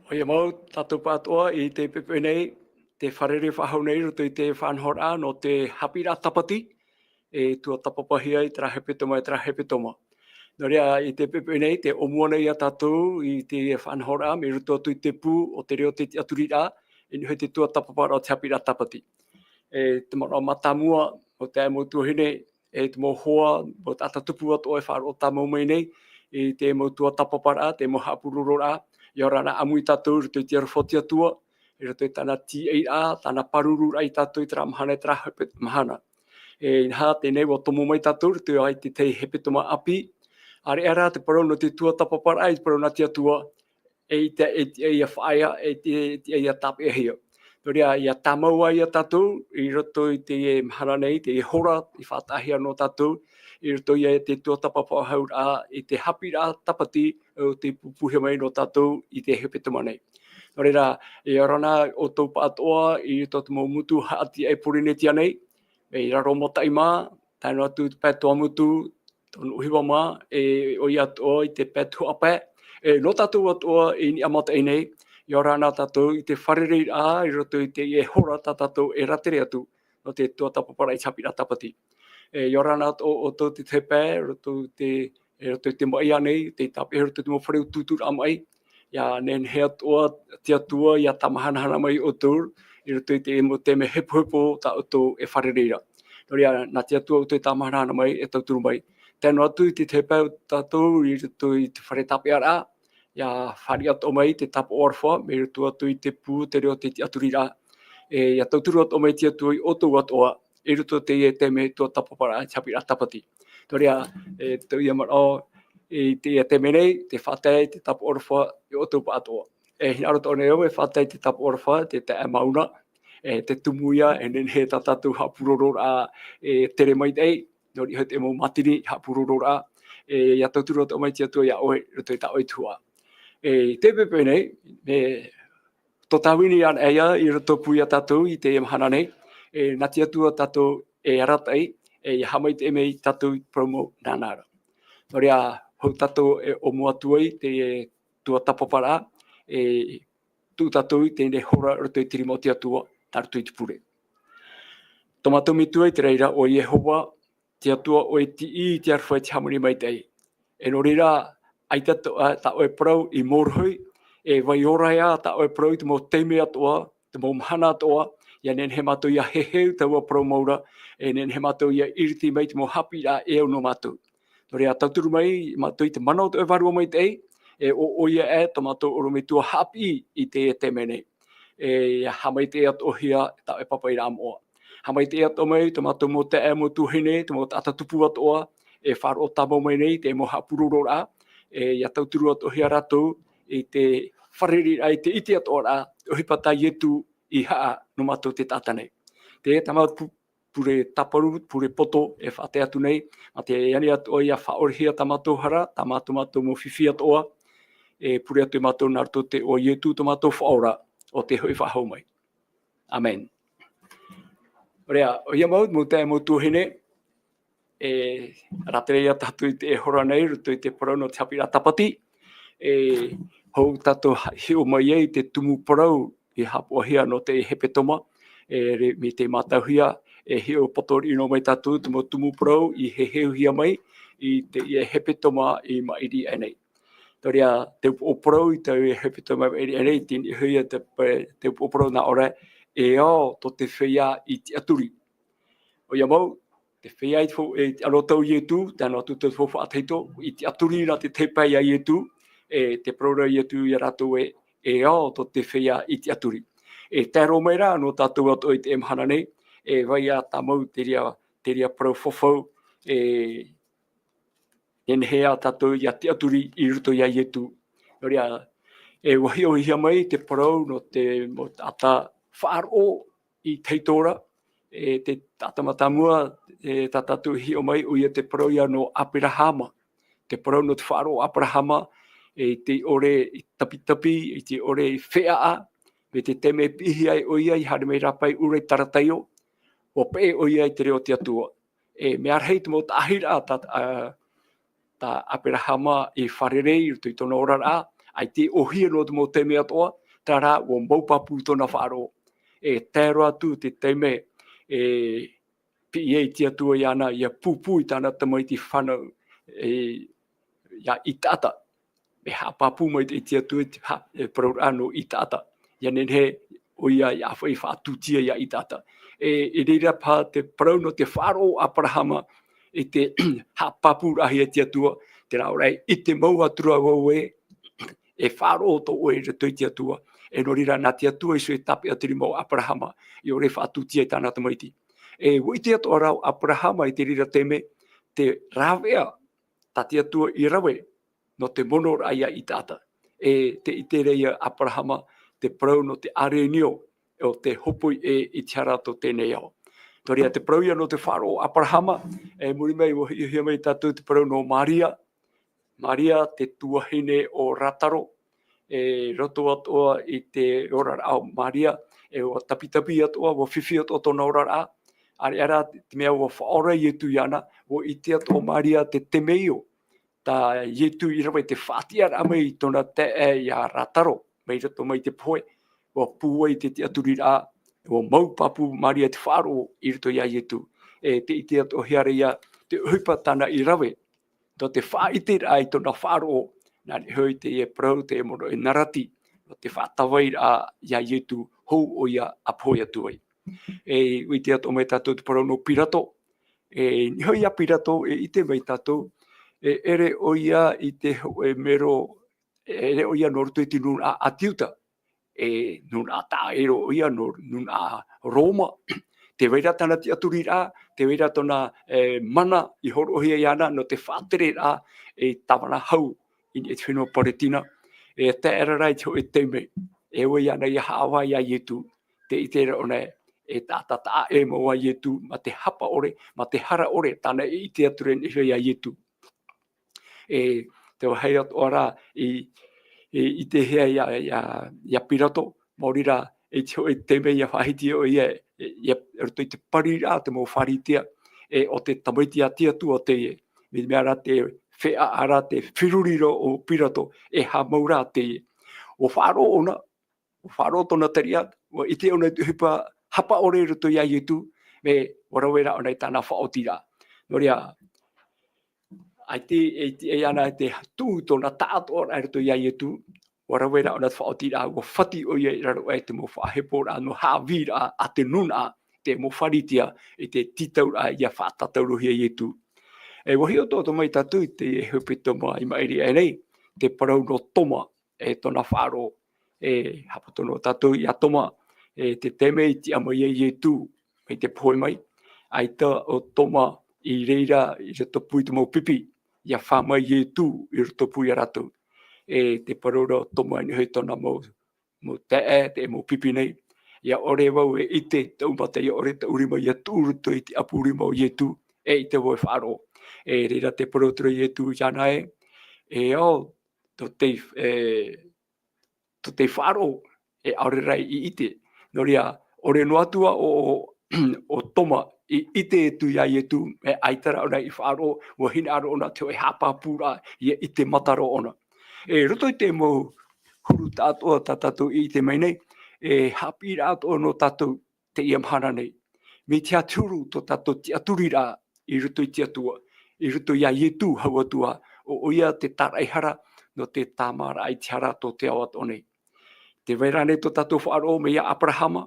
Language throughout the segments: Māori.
O ia mau tātou pātoa I te pepe nei, te wharere whahau nei roto I te whanhora no te hapira tapati, tua tapapahi ai tra hepe toma. No rea I te pepe nei, te omua nei a tātou I te whanhora, me roto atu I te pū o te reo te aturira, ni hoi te tua tapapara o te hapira tapati. Te mara matamua o te amo tuahine, te mo hoa, mo tata tupu atu e wharo o tamau mai nei, te mo tua tapapara, te mo hapururora, I ora na amui tātou ruto I te arwhoti atua, I roto I tāna T8A, tāna parurura I tātou I tera mahana tera hepe mahana. Nha tēnei o tomo mai tātou ruto ai te tei hepe toma api, are ara te parau no te tua tapapara, te parau na te atua, te ia whaia, te ia tape hea. Torea ia tamau ai a tātou, I roto I te mahana nei, te hora, I whātahia no tātou, I roto ia te tua tapapa haura I te hapira tapati o te pupuhe mai no tātou I te hepe tama nei. Nō reira, I arana o tau pātoa I roto te mō mutu haati e porinetia nei, me I raro mo taima, tāno atu te pētua mutu, tonu uhiwa mā, o I atoa I te pētua ape, no tātou atoa I ni amata I nei, I ora ana tātou I te wharerei a, I roto I te hora tātou e ratere atu no te tua tapapara I tapira tapati. I ora ana o tō te tepe, roto I te maia nei, te tape roto te mo whareu tūtur amai, ia nen he atoa, te atua, ia tamahanahana mai o tūr, I roto I te mo te me hepo tā o e wharereira. Noria, nā te atua o te tamahanahana mai e tauturu mai. Tēnō atu I te tepe tātou, I roto I te whare tape ara, ia whari ato mai te tapa orwha, me roto atu I te pū, te reo te aturira. Ia tauturu ato mai te atu I oto atoa, I roto te me tua tapapara, te hapira tapati. Torea, te ia mara I te menei, te whatai, te tapa orwha, I oto pa atoa. Hina roto nei au, whatai te tapa orwha, te mauna, te tumuia, nen he tatatu hapurorora tere mai tei, nori hoi te mo matini hapurorora, ia tauturu ato mai te atu ia oe, roto I ta oitua. Te pepe nei, tō tawini an eia I roto puia tātou I te mahana nei, nā te atua tātou aratai, hamai te mei tātou promo nānara. Nō rea, hau tātou o mua tuai te tua tapapara, tū tātou I tēnei hora roto I tirimoti atua, tārutu I te pure. Tomatou mitua I te reira o Yehova, te atua o ti I te arwhai te hamuri mai tei. Nō reira, ai ta oe parau I mōrhui, vai oraia ta oe parau I te mō teime atoa, te mō mahana atoa, ia nen he mātou ia heheu taua parau maura, nen he mātou ia iriti mai te mō hapira au no mātou. Nō rea tauturu mai, mātou I te manao te varua mai tei, o ia to mātou oro me tua hapi I te mene. Hamai te atohia ta oe papa I rā moa. Hamai te ato mai, to mātou mō te mo tuhine, te mō tata tupu atoa, wharo o tamau mai nei, te mō hapururora, ia tauturu atohia ratou, I te whareri ai te iti atoa, ohipata ietu I haa no mātou te tata nei. Te tamau pure taparu, pure poto whate atu nei, a te iani atoa ia whaorihia ta mātou hara, ta mātou mō whiwhi atoa, pure atu mātou narto te o ietu to mātou whaora o te hui whahau mai. Amen. Rea, o ia mau, mō te mō tuahine, ratere ia tatu I te hora nei, ruto I te parau no te hapira tapati, hou tātou heo mai ei te tumu parau I hapuahia no te hepe toma, me te mātauhia, heo potori no mai tātou te mo tumu parau I heuhia mai, I te hepe toma I mairi enei. Torea, te upo parau I te hepe toma I mairi enei, tini huia te upo parau na ora, ao to te whia I te aturi. O ia mau, te whia I anotau ietu, tēnā atu te whawha ateito, I te aturi na te tepai a ietu, te praura ietu I ratou ao to te whia I te aturi. Tēro meira, no tātou ato I te mahana nei, vai a tamau te ria parau whawhau, hea tātou I te aturi I ruto I ietu. Noria, wahi o hia mai te parau no te ata whaaro I teitora, te tatamatamua, tatatu hio mai o ia te parau ia no Aperahama. Te parau no te whaaro Aperahama, te ore I tapitapi, te ore I whea, me te teme pihi ai o ia I hare mei rapai ure tarataio, o pe o ia I te reo te atua. Me arhei te mo tahira ta Aperahama I wharerei, I tono orara, ai te ohia no mo te mea toa, tara o maupapu tona wharo. Tēro atu te teime, pi e tia tua iana, ia pupui tana tamai ti whanau, ia itata. Me hapapu mai te tia tua, parau ano itata. Ia nenhe, o ia whai whātutia ia itata. Reira pā te parau no te wharo Abrahama, te hapapu rahi e tia tua, te raurai, i te maua tura waue, wharo to oe re tia tua, no rira nā tia tua iso tape a tiri mau Abrahama, i o re whātutia i tāna tamaiti. Wai tia toa rau Abrahama i te rira teme, te rawea, ta tia tua i rawe, no te mono raia i tata. Te ite reia Abrahama, te parau no te arenio, o te hopoi i tiarato tēnei au. Toria te parau ia no te wharo Abrahama, muri mai o hia mai tātou te parau no Maria. Maria te tuahine o Rataro, roto atoa i te ora au Maria, o tapitapi atoa, o whiwhi atoa tōna ora a. Ara te mea o whaora i etu iana, o i te atoa Maria te temeio, ta yetu i rawe te whātia rame i tona te i a Rataro, mei rato mai te poe, o pua i te aturi rā, o maupapu Maria te whāro i rato i a yetu, te i te ato hiare ia, te uhipa tana i rawe, to te whaite rā i tona whāro, nā ni hui te e prau te mono i narati, o te whātawai rā i a yetu, hou o ia a poe atuai. Ui te ato mai tātou te parau no Pirato, ni hui a Pirato i te mai tātou, ere o ia i te mero, ere o ia norutu i te nun a atiuta, nun a taero o ia nun a Roma, te weira tana ti aturi rā, te weira tona mana i horo hia iana no te whātere rā tawana hau i te whenua Paretina, te era rai te o e teime, o iana i hawa i a yetu, te i te rao nei, tātata a maua yetu, ma te hapa ore, ma te hara ore, tana i te ature ni hui a yetu. Te wahai ato ara i te hea ia Pirato, maurira e te mei a whahiti o ia, roto i te pari rā te mō wharitia, o te tamaiti a tia tu o te e, me mea rā te whea ara te whiruriro o Pirato, ha maura te e. O wharo ona, o wharo tona taria, o i te ona te hipa hapa ore roto ia yetu, me warawera ona i tāna whaotira. Noria, ai te ana te tū tōna tāto ora roto ia yetu, warawera ona te whaotira, o whati o ia i raro e te mo whahepo rā, no hāwi rā, a te nuna, te mo wharitia, i te titau rā, ia whātatau hia yetu. Wahi o tō mai tātou i te hupito mai i mairi e nei, te parau no toma, tōna whāro, hapotono tātou i a toma, te teme i te amai e yetu, i te poe mai, ai tā o toma i reira i rato pui te mau pipi, ia whamai yetu i rato pui a rato, te parau no toma i hui tōna mau te mau pipi nei, ia ore wau e ite taumata i ore ta urima ia tūruto i te apu urima o yetu, i te wai whāro. Reira te parotura i etu iana to te wharo aore rai i ite. Noria, ore no atua o toma i ite etu ia etu, aitara ona i wharo, o hina aro ona te oi hapa pūra i ite mataro ona. Roto i te mo huru tātoa tātou i te mai nei, hapi rātoa no tātou te iamhana nei. Me te aturu to tātou te aturi rā i roto i te atua. I ruto ia yetu hau atua, o ia te taraihara no te tamara ai te hara to te awat one. Te wairane to tātou whaaro me ia Abrahama,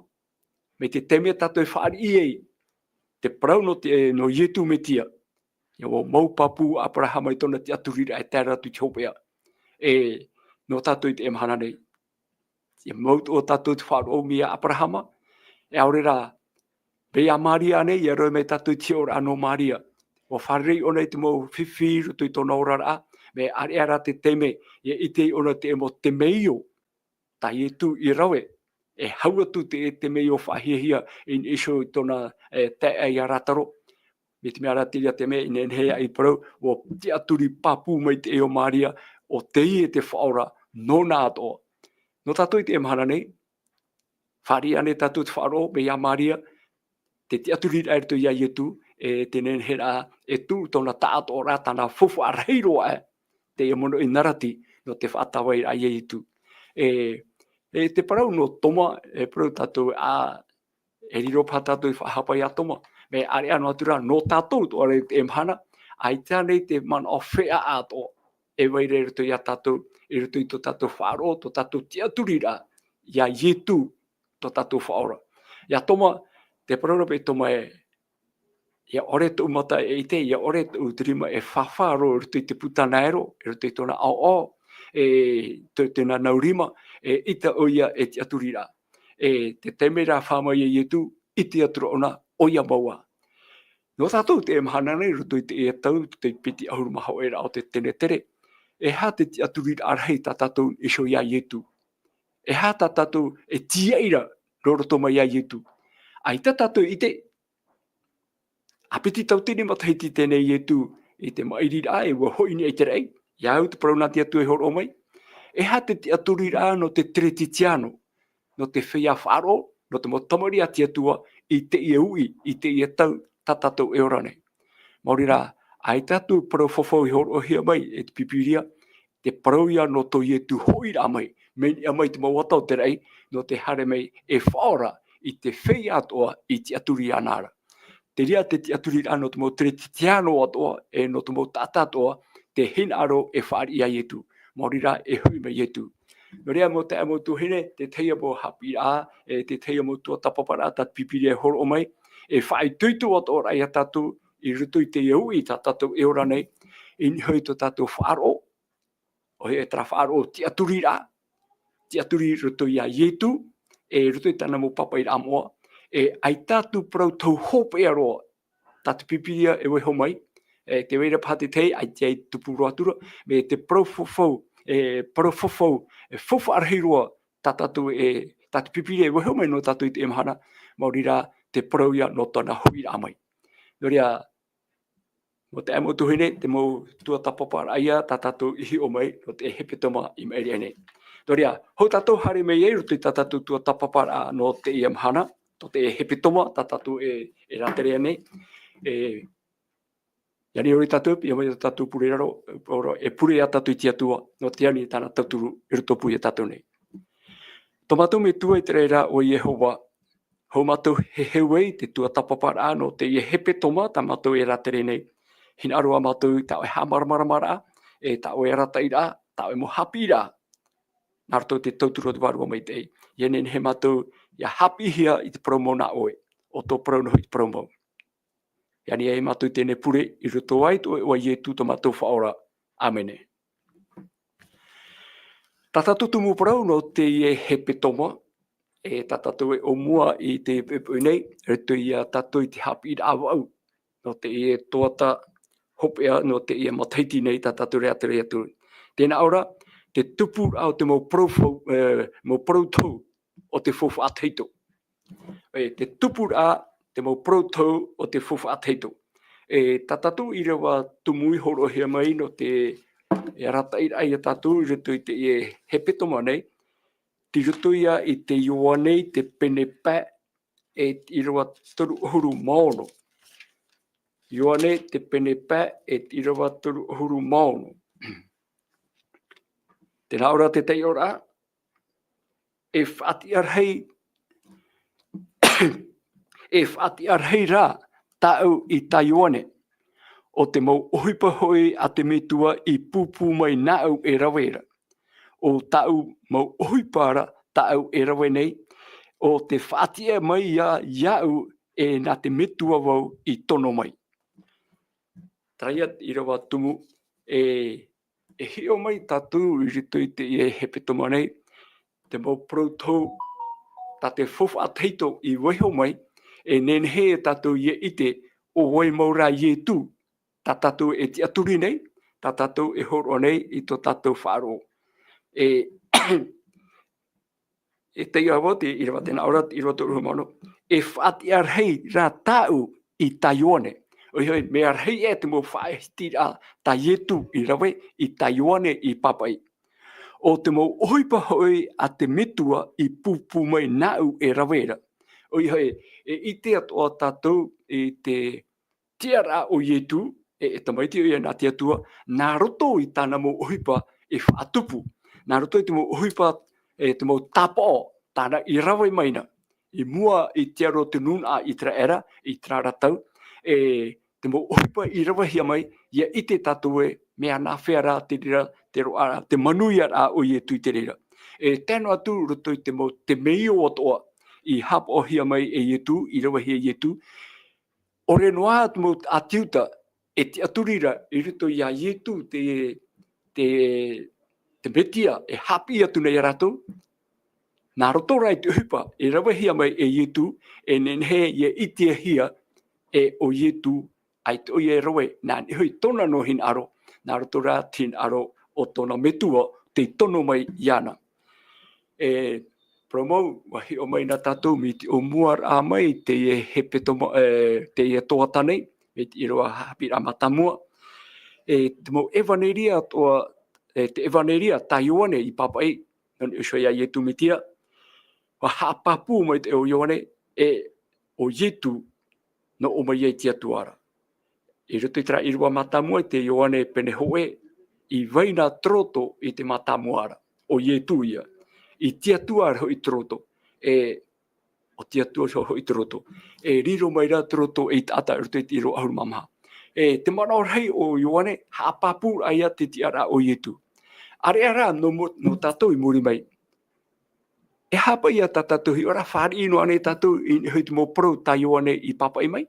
me te teme tātou whaari iei, te parau no yetu me tia, ia o maupapu Abrahama i tona te aturira e tēra tu te hopea, no tātou i te emhana nei. Ia maut o tātou te whaaro me ia Abrahama, aore rā, Bea Maria nei, ia roi me tātou te ora ano Maria, o wharei ona i te mau whiwhi ruto i tōna ora rā, me are ara te teme, ia ite ona te mo te meio, ta i tu i rawe, haua tu te meio whahihia in iso i tōna te ai a Rataro, me te mea ratiria te mea inen hea i parau, o te aturi papu mai te eo Maria, o te i e te whaora, no nā toa. No tātou i te emhana nei, whari ane tātou te whaaro, me ia Maria, te aturi aerto ia yetu, tenen hera tu tona tāto ora tana fufu arheiro te mono i narati no te whaatawa i ai i tu. Te parau no toma, parau tātou e riro pā tātou i whahapa i a toma. Me are anō atura no tātou to are te emhana, ai tēnei te man o whea ato, e waire ruto i a tātou, i ruto i to tātou whāro, to tātou tiaturi rā, ia ietu to tātou whaora. Ia toma, te parau pe toma ia ore tu mata e te, ia ore tu trima e whawharo ruto i te putana ero, e ruto i tona ao, te na naurima, ita o ia e te aturi rā. Te temera whamai e ietu, i te atura ona o ia maua. No tātou te emhana nei ruto i te e tau, te piti ahuru maha o era o te tene tere, e hā te aturi rā arhei tā tātou e sho ia ietu. E hā tā tātou e tiaira roroto mai ia ietu. Ai tā tātou i te apiti tau tini matahiti tēnei ietu i te mairi rā e ua hoi ni e te rei, ia au te parau nā te atu e horo mai. E hā te aturi rā no te tere titiano, no te whia wharo, no te motamari a te atua, i te ia ui, i te ia tau, tā tātou e ora nei. Mauri rā, ai tātou parau whawhau i horo hia mai, e te pipiria, te parau ia no to ietu hoi rā mai, meni a mai te mawata o te rei, no te hare mai e whaora i te whia atoa i te aturi anara. Te ria te aturi rā no te mo tere titiano atoa, e no te mo tata atoa, te hina aro e whaari ia ietu. Mauri rā e hui mai ietu. No rea mo te amo tuhine, te teia mo hapi rā, te teia mo tua tapapara, tā pipiria e horo o mai, e whai tuitu atoa rai a tātou, i rutu i te iau i tā tātou e ora nei, i hoi to tātou whaaro, o e tra whaaro te aturi rā, te aturi rutu i a ietu, e rutu i tāna mo papa i rā moa, ai tātou parau tau hope e aroa, tātou pipiria e weho mai, te weira pāti tei, ai te ai tupuro atura, me te parau whawhau, parau whawhau, whawha arhiroa, tātou tātou pipiria e weho mai no tātou i te emhana, mauri rā te parau ia no tana hui rā mai. No rea, mo te amo tuhine, te mo tua tapapara ia, tātou ihi o mai, no te hepe toma i maeri nei. No rea, hau tātou hare mei e rutu i tātou tua tapapara no te i emhana, to te hepe toma, tātou e ratere nei. Iani ori tātou, ia mai tātou pure raro, e pure a tātou i tia tua, no te ani tāna tauturu i ruto pui a tātou nei. Tō mātou me tua i te reira o Yehova, hau mātou he hewei te tua tapapara no te i hepe toma, tā mātou e ratere nei. Hina aroa mātou tāo e hāmaramaramara, tāo e ratai rā, tāo e mo hapi rā. Nā rato te tauturu o te warua mai tei. Iene he mātou ia hapi hia i te promo nā oe, o tō promo i te promo. Iani e mātou tēne pure i roto ai to o ietu tō mātou whaora. Amene. Tātātou tumu parau no te e hepe toma, tātātou e o mua i te pepe nei, reto i a tātou i te hapi i awau, no te e toata hopea no te e mataiti nei tātātou rea te rea tu. Tēnā ora, te tupu au te mo proutau o te fofu ateito. Te tupu a te mo proutau o te fofu ateito. Tātātou i rewa tumui horo hea mai no te e rata i ai a tātou i rutu i te e hepe toma nei, ti rutu ia i te iua nei te pene pā i rewa toru huru maono. Iua nei te pene pā i rewa toru huru maono. Tēnā ora te tei ora, e whati arhei, e whati arhei rā tāu i Taiwane, o te mau ohipa hoi a te metua i pūpū mai nāu e rawera. O tāu mau ohipa ara tāu e rawe nei, o te whatia mai ia iau e nā te metua wau i tono mai. Traia i rawa tumu e hio mai tātou i rito i te e hepe toma nei, te mau proutau tā te fofu ateito i weho mai, e nenhe e tātou i ite o wai maura i e tū, tā tātou e te aturi nei, tā tātou e horo nei i tō tātou whāro. Te iwa te i rawa tēnā ora i roto uhu mano, e whati arhei rā tāu i Taiwane. Oi, me arhei e te mo whaesti rā tā ietu i rawe i Taiwane i papai. O te mo ohipa hoi a te metua i pūpū mai nāu e rawera. Oi, i te atoa tātou i te tiara o ietu, e tamaiti o ia nā te atua, nā roto i tāna mo ohipa e whaatupu. Nā roto te mo uhipa te mo tapo tāna I rawa maina. I mua I te aro te nuna I tra era, I tra ratau, te mo uhipa I rawa hia mai, ia I te tatu mea nā whea te rira, te manuia rā o I tui te rira. Tēnā atu roto I te mei o atoa, I hap o hia mai Ietu, I rawa hia Ietu, ore noa atu atiuta te aturira I rito I a Ietu te metia hapi atu nei rato. Nā roto rai te uhipa rawa hia mai Ietu nenhe itia hia o Ietu ai te oie rawe nā hui tona no hin aro. Nā roto rā tin aro o tona metua te tono mai iana. Promo wahi o mai nā tātou mi te o muar a mai te hepe tomo, te toatanei, me te iroa hapi a matamua. Te mo evaneria toa, te evaneria Taioane I papai, nani usho ia Ietu mitia, wa hapapu mai te o Ioane, o Ietu no o mai tia tuara. I roto I tra irua matamua te Ioane pene hoe, I vaina troto I te matamuara, o Ietu ia. I tia tuara hoi troto, o tia tuara hoi troto, riro mai rā troto tata roto I te iro ahuru mamaha. Te mana rei o Ioane, hapapu aia te tiara o Ietu. Are ara no tātou I muri mai. Hapa ia tātou hi ora whāri ino ane tātou I hui te mo pro tā Ioane I papai mai.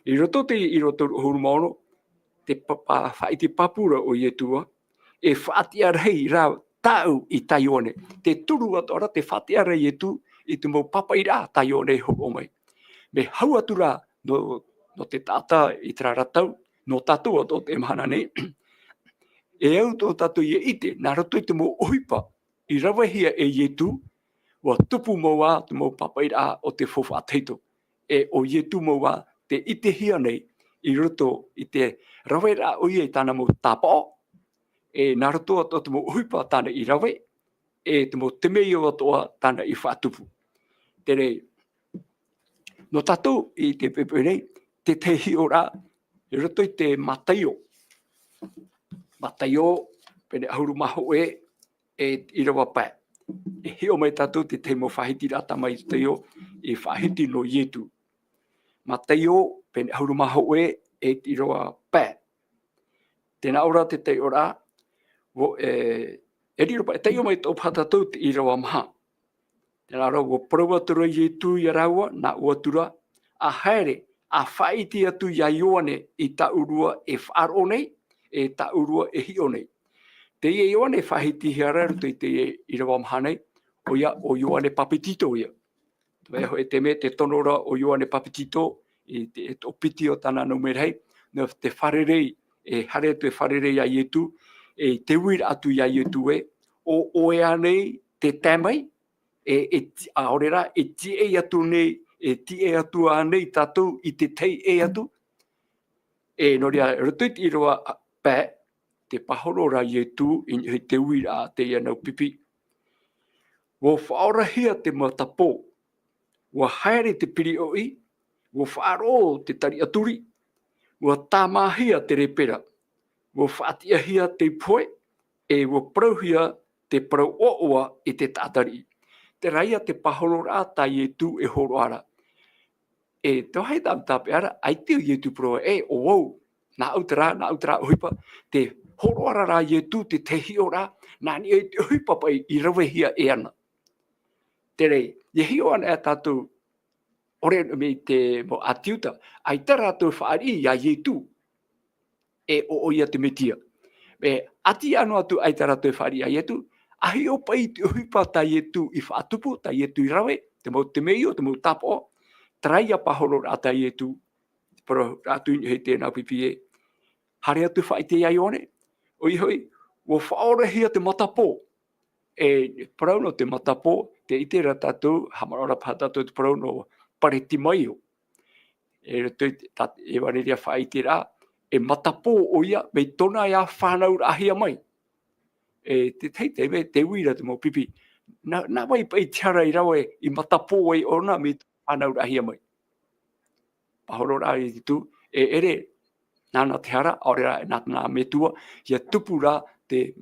I roto te I roto huru maono, te whai te papura o Ietua, whaatia rei rā tāu I tā Ioane. Te turu atora te whaatia rei Ietu I te mo papai rā tā Ioane hoko mai. Me hau atu rā no te tāta I tra ratau, no tātou ato te mahana nei. Au tō tātou I ite, nā roto I te mo uhipa I rawahia Ietu, wa tupu moa te mo papai rā o te whawhateito. O Ietu moa te ite hia nei I roto I te rawe rā o ia I tāna mo tāpao. Nā roto ato te mo uhipa tāna I rawe, te mo te mei o atoa tāna I whātupu. Tere, no tātou I te pepe nei, te hi o rā, I roto I te mataio. Mataio, pene ahuru maho I rawa pai. Hio mai tātou te mo whahiti rata mai teio I whahiti no Ietu. Mataio, pene ahuru maho I roa pai. Tēnā ora te te ora, riro pai, teio mai tō pātātou te I roa maha. Tēnā ora, wo parawatura Ietu I raua, nā uatura, a haere, a whaiti atu ia Ioane I tā urua whaaro nei, tā urua hio nei. Te Ioane whahiti hiara ruto I te I rawa maha nei, o Ioane Papetito ia. Tueho te me te tonora o Ioane Papetito, te opiti o tāna numerei, no te wharerei, hare atu wharerei a Ietu, te wira atu ia Ietu o nei te tamai, a orera, tie atu nei, tie atu a nei tātou I te tei atu, noria rutuit I roa pē, te pahorora Ietu I te wira a te ianau pipi. Wo whaorahia te matapo, wo haere te piri oi, wo whaaro te tari aturi, wo tāmahia te repera, wo whaatiahia te poe, wo prauhia te prau oua I te tātari. Te raia te pahorora tā Ietu horoara. Tō hei tāpe ara, ai te Ietu proa, o wau, nā utara uhipa, te horoara rā Ietu, te hio rā, nā ni te uhipa pai I rawehia ana. Tere, hio ana tātou, ore me te mo atiuta, ai tā rātou whaari ia Ietu, o ia te metia. Ati anu atu ai tā rātou whaari ia Ietu, ahi o pai te uhipa tā Ietu I whaatupu, tā Ietu I rawe, te mo te meio, te mo tapo, traia pahoro rā tā Ietu, pero rātu hei tēnā pipi hare atu whai te Ioane, o ihoi, wo whaorahia te matapo, parauno te matapo, te ite ra tātou, hamarora pātātou te parauno pareti maio. Wareria whai te rā, matapo o ia, me tona ia whanau ahia mai. Te teite me te wira te mo pipi. Nā wai pai tiara I rawe I matapo ona me whanau ahia mai. Pahoro rā I tu, ere, nāna te hara, aorera nā me tua, ia tupu rā te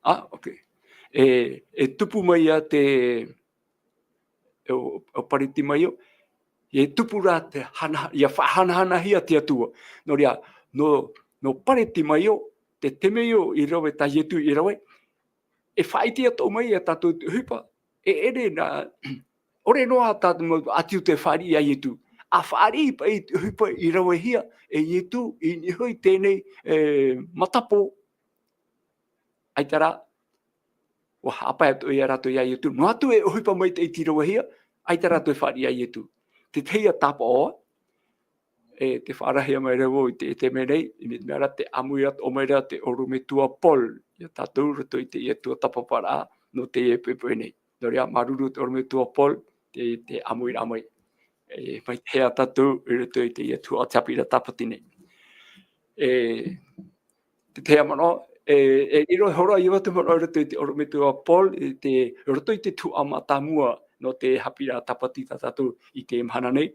Okay. E tupu mai a te o pariti mai o. E tupu rā te hana, ia whahana hia te atua. No rea, no pariti mai o, te teme o I rawe ta ietu I rawe, e whaiti ato mai a tātou hupa. E ere nā, ore noa tātou atiu te whari a ietu. A whari pa I hupa I rawe hia, e ietu I nihoi tēnei matapo. Aitara, wa hapa atu I rato ia ietu. No atu e hupa mai te iti rawe hia, aitara te whari a ietu. Te teia tapa oa, e te wharahia mai rewo I te menei, I mera te amuiat o mai rea te orumetua pol, ia tātou ruto I te ietua tapapara no te e pepe nei. No rea maruru te orumetua pol, te amuira mai. E mai hea tātou I ruto I te ietua o tapira tapati nei. Te tea mano, iro hora I watu mano ruto I te orumetua pol, te ruto I te tu amatamua no te hapira tapati tātou I te mhana nei.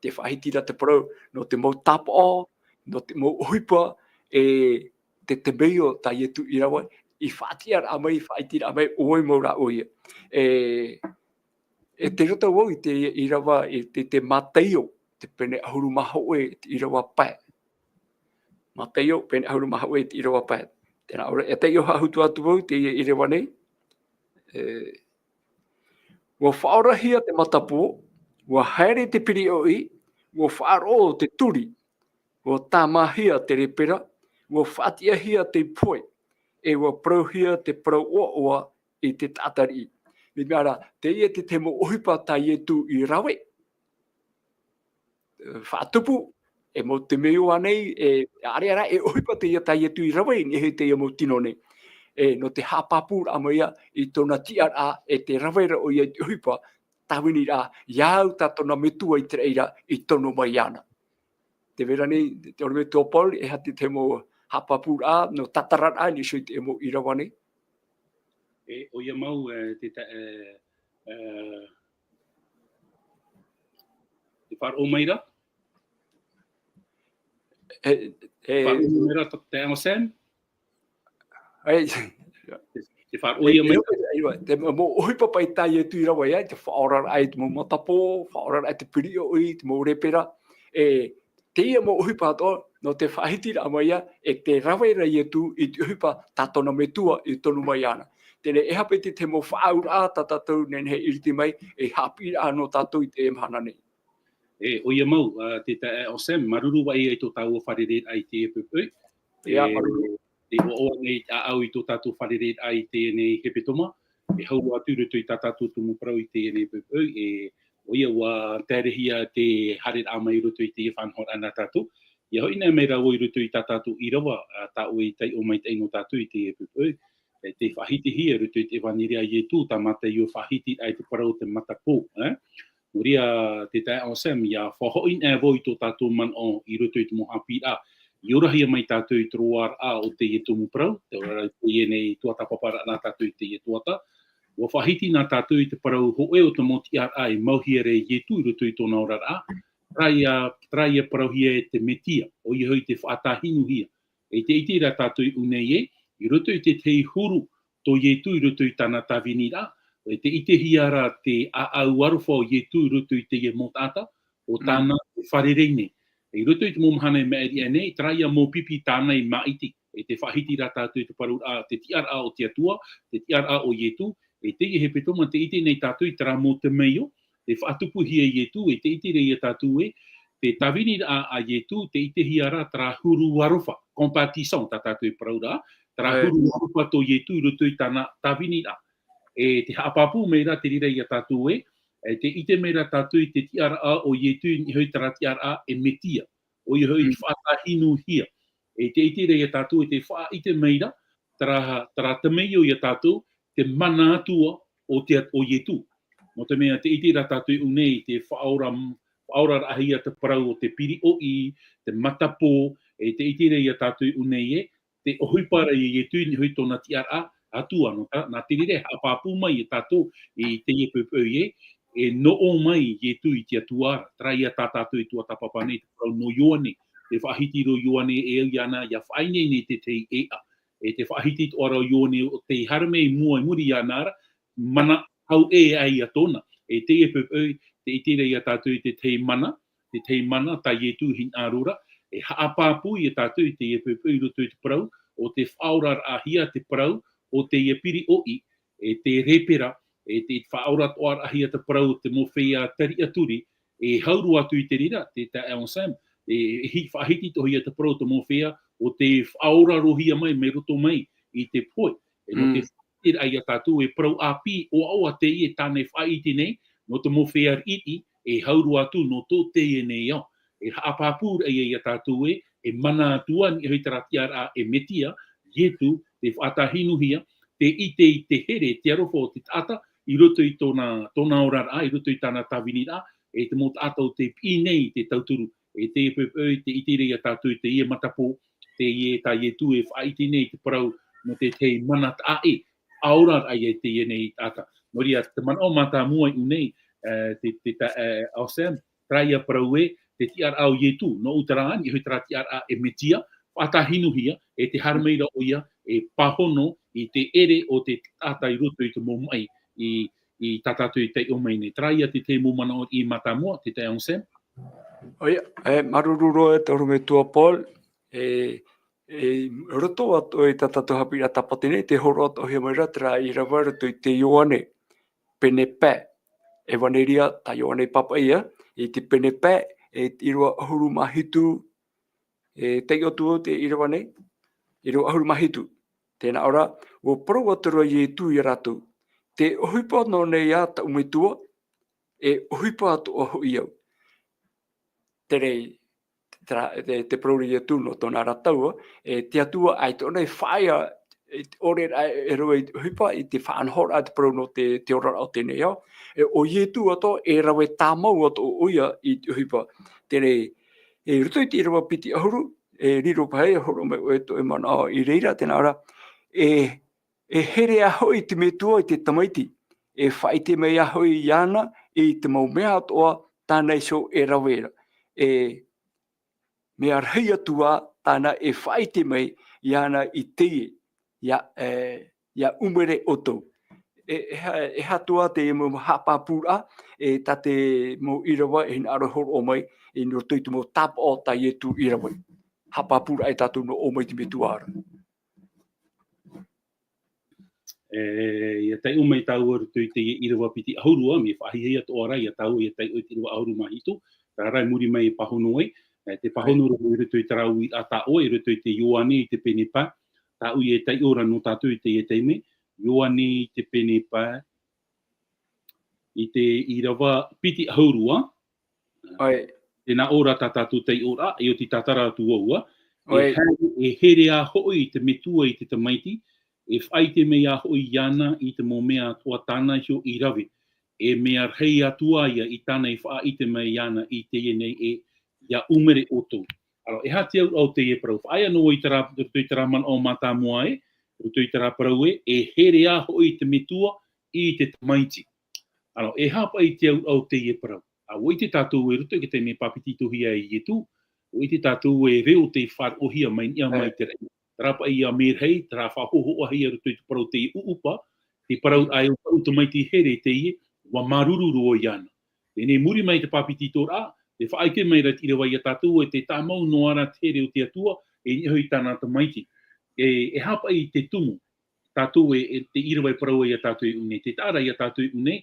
Te whahitira te parau, no te mau tapo, no te mau uhipa, te meio ta ietu I rawa, I whaatiar a mai, whaitira a mai, oi maura oia. Te rata wau I te I rawa, te mateio, te pene ahuru maha oe, I rawa pai. Mateio, pene ahuru maha oe, I rawa pai. Tēnā ora, e teio hahutu atu wau, te I rawa nei. Wa whaorahia te matapo, wa haere te piri oi, wa whaaro te turi, wa tāmahia te repera, wa whaatiahia te poe, e wa prauhia te prau oa I te tātari. Me mea te ia te mo ohipa ta ietu I rawe. Whaatupu, e mo te meo anei, areara e ohipa te ia ta ietu I rawe, ni he te ia mo tino nei. No te hapapura maia I tona tiara te rawera o ia huipa tawini rā iau tātona metua I te reira I tono mai ana. Te vera nei, te ore metua poli e hati te mo hapapura no tatarara ni sui te mo I rawa nei. O ia mau te wharo maira? Wharo maira te anga Sam? Te wharo ia maira? Te mo ohipa pai tai e tui rawa ia, te whaorar ai te mo matapo, whaorar ai te pirio ui, te mo repera. Te ia mo ohipa ato, no te whahitira amaia, te rawera I tu I te ohipa tātona metua I tonu mai ana. Tēne e hapeti te mo whaaura ta tātou nene he iriti mai, e hapi ano tātou I te emhana nei. O ia mau, te o Sam, maruru wai ai tō tāua whareret ai te epepui. Ia, maruru. Te oa nei au I tō tātou whareret ai tēnei hepetoma. E hau atu rutu I tā tātou tumu parau I tēnei epepui. O ia wa tērehia te haret amai rutu I te whanhor ana tātou. Ia hoi nei meira oi rutu I tā tātou I rawa, tā oi tai o mai teino tātou I te epepui. Te whahiti hia rutu I te wanirea I tū, tā mata I o whahiti ai te parau te matapo. Noria te tae o Sam, ia whahoin e voi tō tātou man o I rutu I te mohapi a. I orahia mai tātou I troar a o te e tumu parau, te ora I nei tuata papara nā tātou I te e tuata. Wa whahiti nā tātou I te parau hoe o te moti ar a I mauhiere I tu rutu I tōna ora a. Traia parauhia e te metia, o I hoi te whaatahinu hia. E te iti rā tātou I unei e, I rutu I te tei huru tō I tu I rutu I tāna tāwini rā. E te ite hiara te au aruwha o tu rutu I te e motata, o tāna wharereine. E rutu I te momhana me eri nei, traia mō pipi tāna I maiti. E te whahiti rā tātou I te paru a, te tiara o te atua, te tiara o tu, e te he petoma te ite nei tātou I tara mō te meio, te whaatupu hia tu, e te ite rei tātou e, te tawini a tu, te ite hiara tra huru aruwha, competition tā tātou I paru rā, tra huru aruwha tō tu rutu I tāna tawini rā. E te haapapu meira te rira I a tātou e, te ite meira tātou I te tiara a o tu I hoi tara tiara a e metia, o I hoi whaatahinu hia. E te ite rei a tātou e te wha ite meira, tara te meio I a tātou, te mana atua o tu. Mo te mea te ite ra tātou I unei, te whaora ahia te parau o te piri oi, te matapo, e te ite rei a tātou I unei e, te ohuipara I tu I hoi tōna tiara a, atua no nā te rire hapapu mai I tātou I te epepui e no o mai tu I te atuara traia tā tātou I tua tapapane te parau no ioane te whahitiro ioane e iana ia whaine nei te tei ea e te whahiti ora o ione o te harmei mua muri anara, mana hau ai atona. E te pepeu, te itire ia tātou i te mana ta ietu hin arura, e haapāpū i tātou i te pepeu i roto i te parau, o te whaorar ahia te parau, o te iepiri oi, e te repera, e te whaorat oar ahia te parau, te mowhia tari aturi, e hauru atu i te rira, te Aon Sam, e whahiti tohi a te parau te mowhia, o te whaora rohia mai, me roto mai, i te poi. E no te whaitira ai a tātou, e parau api, o aua te i e tāne whaiti nei, no te mowhia iti, e hauru atu no tō te e nei au. E haapāpūra ai a tātou e mana atua ni hoi taratiar a e metia, ietu, te whatahinuhia, te ite i te here, te arofo o te tata, i roto i tōna orara, i roto i tāna tavinira, e te mō tata o te pinei te tauturu, e te pepeu, te itire i a tātou, te ia matapo, te ie tā ietu e whaiti nei te parau, no te mana ta e, aorar ai e te ie nei tata. Noria, te mana o mata mua i unei, te Aon Sam, traia parau e, te tiar au ietu, no utaraan, i hoi tara tiar a e metia, whatahinuhia, e te harmeira o ia, e pahono, i te ere o te tata i roto i te momai, i tatatu i te omei nei. Traia te momana o i matamua, te Aon Sam. Oia, marururo e te orume tua Paul, roto atu i tatatu hapira tapati nei, te horo atu hia mai ratara i rawa roto i te Ioane, pene pē, e waneria ta Ioane papa ia, i te pene pē, e irua ahuru mahitu, e te otu o te irawa nei, irua ahuru mahitu. Tēnā ora, o parau atura i tu i ratu, te ohipa no nei a ta umitua, e ohipa atu oho i au. Terei, te paruri i tu no tōna rataua, e te atua ai tōna i whaia, ore e rua i ohipa i te whaanhora te parau no te orara o tēnei au. E o i tu ato, e rawe tāmau ato o uia i ohipa. Terei, e ruto i te irawa piti ahuru, e riro pahe ahuru me o e mana i reira, tēnā ora, e here aho i te metua i te tamaiti, e whaite mei aho i iana i te maumea atoa tāna iso e rawera. E me arhei atua tāna e whaite mei iana i tei, ia umere oto. E hatua te mo hapapura, e tate mo irawa e arohoro o mai, e no tuitu mo tap o ta ietu irawa. Hapapura e tatu no o mai te metua ara. Ia tai umei tau arutu i te irawa piti ahurua, me whahihia to ora ia tau ia tai o te irawa ahuru mahitu, tarai muri mai pahonoi, te pahono roho i rutu i tarau i ata o, i rutu i te Ioane i te Penepa, tau i e tai ora no tatu i te teime, Ioane i te Penepa, i te irawa piti ahurua, tēnā ora tatatu tei ora, i o ti tatara atu oua, e here a hoi i te metua i te tamaiti, e whaite mei a hoi iana i te momea atua tāna hio i rawe. E mea rei atua ia i tāna i whaite mei iana i te nei e ia umere oto. Aro, e hati au te e parau. Whaia no i tara man o mata mua e, ruto i tara parau e here a hoi i te metua i te tamaiti. Aro, e hapa i te au te e parau. O i te tātou e ruto i te me papiti tuhia i e tu, o i te tātou e reo te whar ohia mai ia mai te rei. Rapa i a merhei, tara whahoho ahia ruto i te parau te uupa, te parau ai o tamaiti here te ie, wa marururu o iana. Tēnei muri mai te papiti tōra, te whaike mai rat irawa i a tātou e te tāmau no ara tere o te atua, e nihoi tāna tamaiti. E hapa i te tumu, tātou e te irawa i parau i a tātou i une, te tāra i a tātou i une,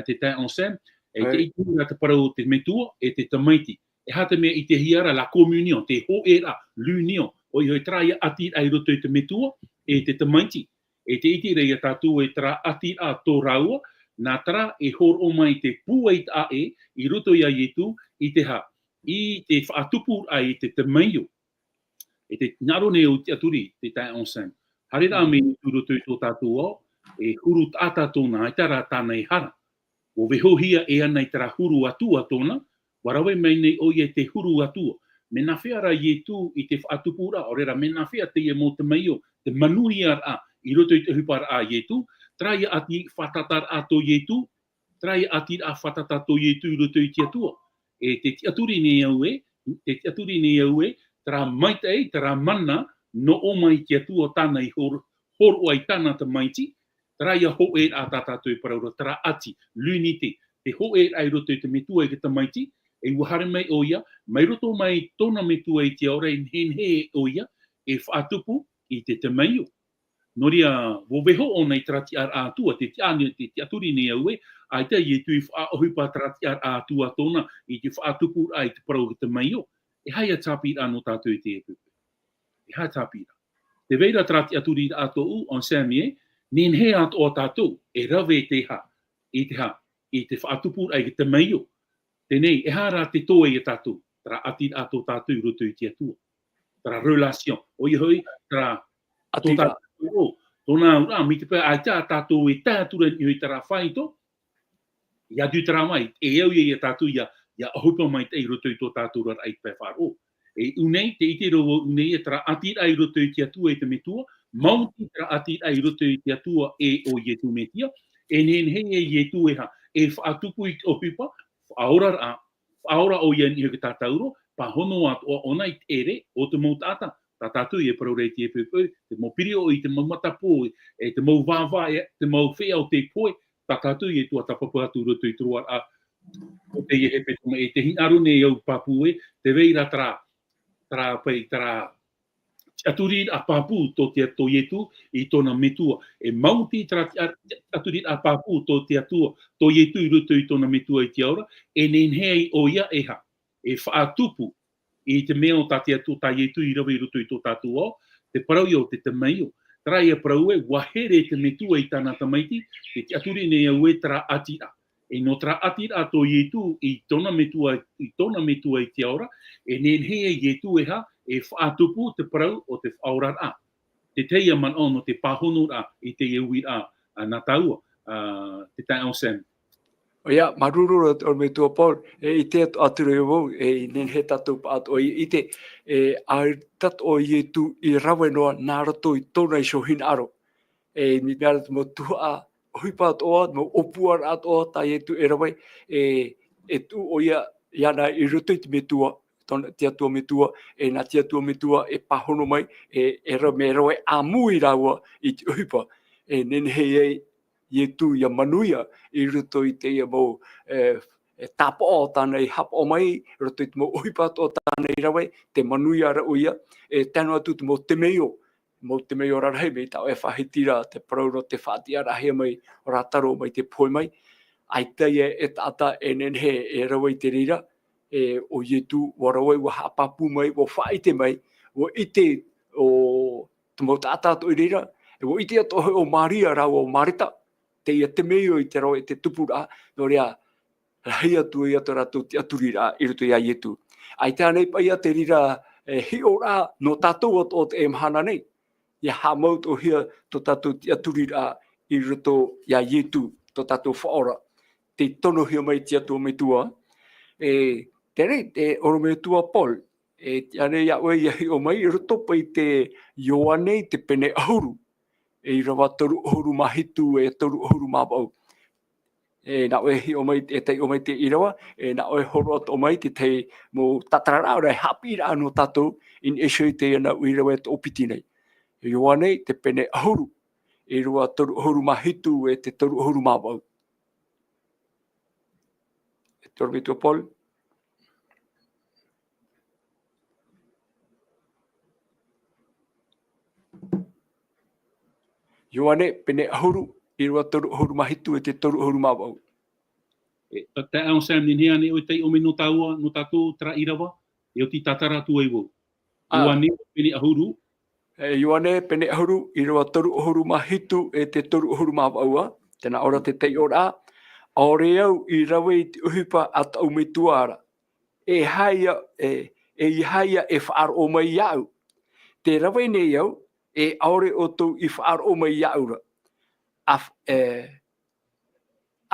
te Aon Sam, e te itu i te parau te metua, e te tamaiti. E hata mea i te hiara la communion, te hoera, l'union, o i hoi traia ati ai roto i te metua, e te tamaiti. E te iti rei a tātou e tra ati a tō raua, nā tara e hor o mai te puait a e, i roto i a ietu, i te ha. I te whaatupu ai te tamaio. E te ngarone o te aturi, te Aon Sam. Harera me i roto i tō tātou au, e huru tātā tōna, i tara tāna i hara. O vehohia e ana i tara huru atua tōna, warawe mai nei o i te huru atua. Me na whiara i tu i te whaatupura, o rera me na whia te ia mō te maio, te manui ar a, i roto i te hupara a i tu, traia ati whatatar ato i tu, traia ati a whatatato i tu i roto i te atua. E te tiaturi nei au e, tra maita e, tra mana, no o mai ki atua tana I horo ai tana te maiti, tara ia ho e a tātātou I paraura, tara ati, l'unité, te ho e ai roto I te metua I ke te maiti, e wahare mai o ia, mai roto mai tōna metua I te ora, e he o ia, e whaatupu I te maio. Noria, wo veho o nei trati ar atua, te aturi ni au e, ai te I tui whaaohipa trati ar atua tōna, I te whaatupu ai te parau ki te maio, e hai a tāpira no tātou I te epupe. E hai tāpira. Te veira trati aturi atou on Samie, nin he ato o tātou, e rave te ha, I te whaatupu ai ki te maio. Tenei, e hara te toe I tātou, tra ati ato tātou I roto I te atua. Tra relation. O I hoi, tra Atira. Tōna ura, mi te pēr, ai tā tātou E tātura I tara whaito, ia du tara mai, e au I tātou ia ahupa mai te I roto I tō tātou rar ai pē wharo. E unei, te ite rovo unei e tara ati ai roto I te atua E te metua, mauti tara ati ai roto I te atua E o Ietu metia, e nen he e Ietu e ha, e whaatupu I o pipa, whaora o ia ni ke tātauro, pa hono atu o ona I te ere, o te mautata, tā tātou I e paraurei te epepeu, te mau pirio I te mau matapo, e te mau vāwā, te mau whea o te poe, tā tātou I e tua tapapu atu roto I trua a o te hepe tuma, e te hinaru ne au papu e, te veira tara aturi a papu tō te ato Ietu I tōna metua, e mauti aturi a papu tō te atua, tō Ietu I roto I tōna metua I te aura, e nenhei o ia e ha, e whaatupu, I te mea o tātia tō tā Ietu I rawe I roto I tō tātou o, te parau I o te maio. Tara ia parau e, wahere te metua I tāna tamaiti, te aturi ne au e tara atira. E no tara atira tō Ietu I tōna metua I te aura, e nenhea Ietu e ha, e whaatupu te parau o te whaora a. Te teia man ono te pahono a, I te iwi a nā taua, te tai o Sam. O ia, maruru o me tua Paul, I te aturu e wau, nen he tatu paat o I te, ai tatu o Ietu I rawe noa nā rato I tōna I sohin aro. Mi mea rata mo tua hui paat oa, mo opuar at oa, tā Ietu e rawe, tu o ia, iana I roto I te metua, tōna te atua metua, nā te atua metua e pahono mai, e me rawe a mui rawa I te uhipa, nen hei Ietu ia manuia I roto I te ia mo tapa o tāna I hapa o mai, roto I te mo uhipat o tāna I rawe, te manuia ra uia, tēnua tu te mo te meo rarahei mei tau e whahitira, te parauro te whaatia rahia mai, o rātaro mai te poi mai, ai teia e tata e nenhe e rawe I te rira, o Ietu warawai wa hapapu mai, wa whaite mai, wa ite o te mo tata to I rira, wa ite ato o Maria rawa o Marita, te ia te meo I te rawe te tupura, no rea rahi atu I ato rato te aturi rā I roto ia Ietu. Ai tānei pa ia te rira hi o rā no tātou o te emhana nei, ia hamaut o hia to tātou te aturi rā I roto ia Ietu, to tātou whaora, te tono hia mai te atua me tua. Tere, te oro me tua Paul, ane ia oe ia hi o mai, I roto pa I te Ioane te pene ahuru, I rawa toru ohuru mahitu e toru ohuru mabau. Na oe hi o mai e tei o mai te irawa, na oe horo at o mai te tei mo tatarara ora hapi ra no tatou in esho I te ana uirawa te opiti nei. Ioane te pene ahuru, I rawa toru ohuru mahitu e te toru ohuru mabau. Toru me tua Paul. Ioane pene ahuru, I rawa toru ohuru mahitu e te toru ohuru mabau. Te au Sam ni hea ne o te ome no taua, no tātou tra irawa, e o ti tatara tu e wo. Ioane pene ahuru. Ioane pene ahuru, I rawa toru ohuru mahitu e te toru ohuru mabaua, tēnā ora te tei ora, aore au I rawe I te uhipa at au me tuara. E haia e whaar o mai iau. Te rawe nei au, e aore o tau I whaar o mai iaura. A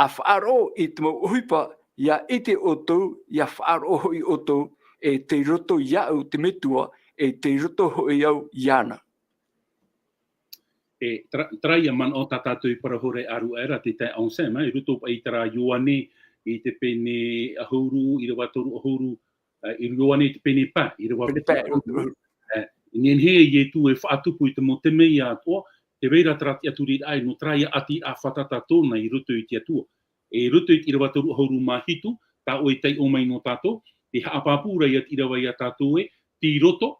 whaar o I te mau uhipa, ia ite o tau, ia whaar o hoi o tau, e te roto iau te metua, e te roto hoi au iana. Traia man o tātātou I parahore aru era te tai on Sam, I roto pa I tara Ioane, I te pene ahuru, I rawa toru ahuru, I Ioane te pene pā, I rawa Ingen he ye tu e whaatupu I te mo te mei atua, te reira trati atu rit ai no traia ati a whatata tōna I roto I te atua. E roto I te irawa toru hauru mahitu, ta o tei o mai no tātou, te haapapura I at irawa I a tātou e, ti roto,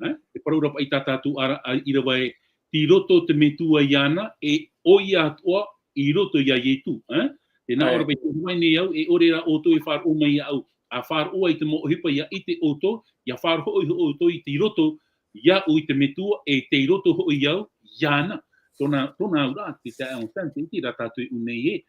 te paraurapa I tā tātou irawa e, ti roto te metua I ana, e o I atua I roto I a yetu. Tēnā ora pai te mai nei au, e orera o to I whār o mai au, a whār o ai te mo hipa I a I te o to, ia whār o to I te roto, ia o I te metua, e te roto ho I au, iana. Tōna ura, te te aon san, te iti rata tu unei e,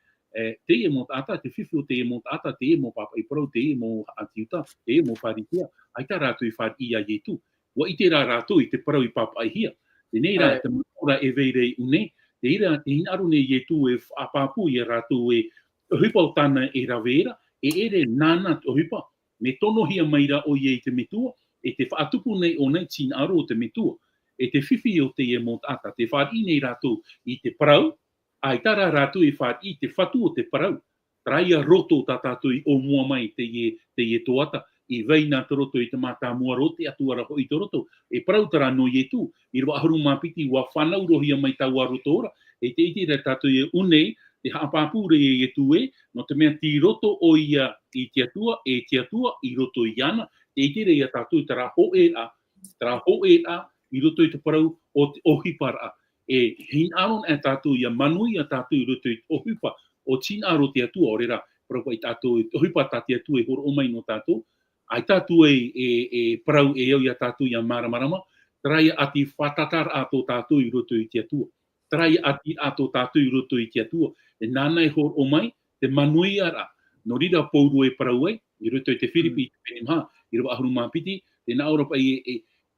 te e mo tata, te whiwhi o te e mo tata, te e mo papa I parau, te e mo atiuta, te e mo wharitia, ai tā rātu I whār I a yetu. Wa I te rā rātu I te parau I papa I hia. Te nei rā, te mora e veirei unei, te ira, te hinaru nei yetu e whaapapu I a rātu e hipa o tāna e rawera, e ere nāna o hipa, me tono hia maira o I te metua, e te whaatupu nei o nei tīna aro o te metua. E te whiwhi o te e mo tata, te whār I nei rātou I te parau, ai tara rātou I whār I te whatu o te parau. Traia roto tā tātou I o mua mai te e toata, I veina te roto I te mata mua rote atuara ho I te roto. E parau tara no I tu, I roa haru mapiti wa whanau rohia mai tau aroto ora, e te iti re tātou I unei, te haapapure e tu e, no te mea ti roto o ia I te atua, e te atua I roto I ana, te iti re ia tātou tara ho e a, I roto I te parau o te ohipara. E hin aron e tātou ia manui a tātou I roto I te ohipa o tina aro te atua, orera, parau I tātou I ohipa tā te atua e horo o mai no tātou. Ai tātou e parau e au ia tātou ia maramarama, trai ati whatatar ato tātou I roto I te atua. Trai ati ato tātou I roto I te atua. E nāna e horo o mai, te manui ara. No rira pouru e parau e, I roto I te whiripi I te penimha, I roa ahuru mapiti, te nā ora pai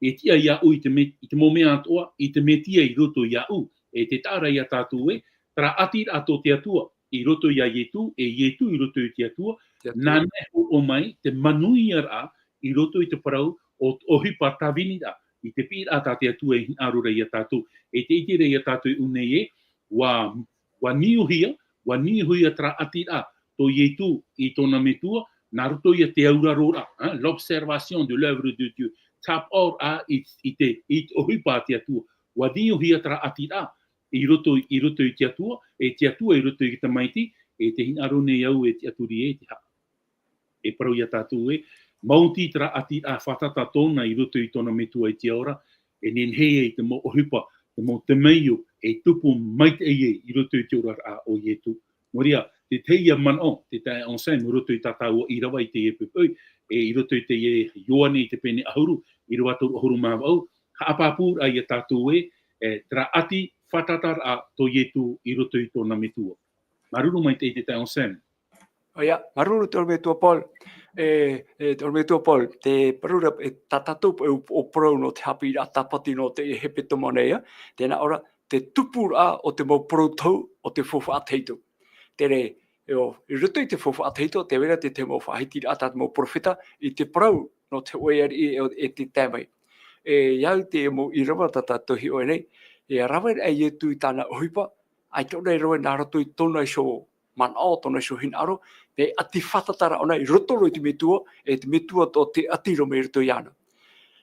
e tia ia u I te momea atoa, I te metia I roto ia u, e te tāra ia tātou e, tra ati ato te atua, I roto ia yetu, e yetu I roto I te atua, nāna e o mai, te manui ara, I roto I te parau, o hipa tawini a, I te pira ata te atua e arura ia tātou, e te itire ia tātou unei e, wa niuhia tra ati a, to yetu I tōna metua, nā roto ia te aurarora, l'observation de l'œuvre de Dieu, tap or a I te ohipa te atua. Wa dio hia tra ati a I roto I te atua, e te atua I roto I te maiti, e te hinaro nei au e te aturi e te ha. E parau ia tātou e, mauti tra ati a whatata tōna I roto I tōna metua I te ora, e nen hei e te mo ohipa, te mo te meio, e tupu maite e I roto I te ora a o ietu. Moria, te teia mano, te tae onsen, roto I tātou I rawa I te e pupui, e I roto I te e ioane I te pene ahuru, I roa tau ahuru māwau, haapapur a ia tātou e, tra ati whatatar a to ietu I roto I tōna metua. Maruru mai te tae onsen. Oia, maruru te metua Paul, te metua Paul, te parura e tatatu o pro no te hapi a tapati no te hepe tomonea, tēnā ora te tupura o te mau protau o te fofa ateitu. Tere, I roto I te fofa ateitu, te wera te mau whahiti a tātou mau profeta, I te parau no te oeari e te tēmai. Iau te mo I rawa tātou hi oe nei, e rawa e I tu I tāna ohipa, ai tōna I rawa nā roto I tōna I so man o tōna I so hin aro, pe ati whatatara ona I roto roi te metua, e te metua tō te atiro me roto I ana.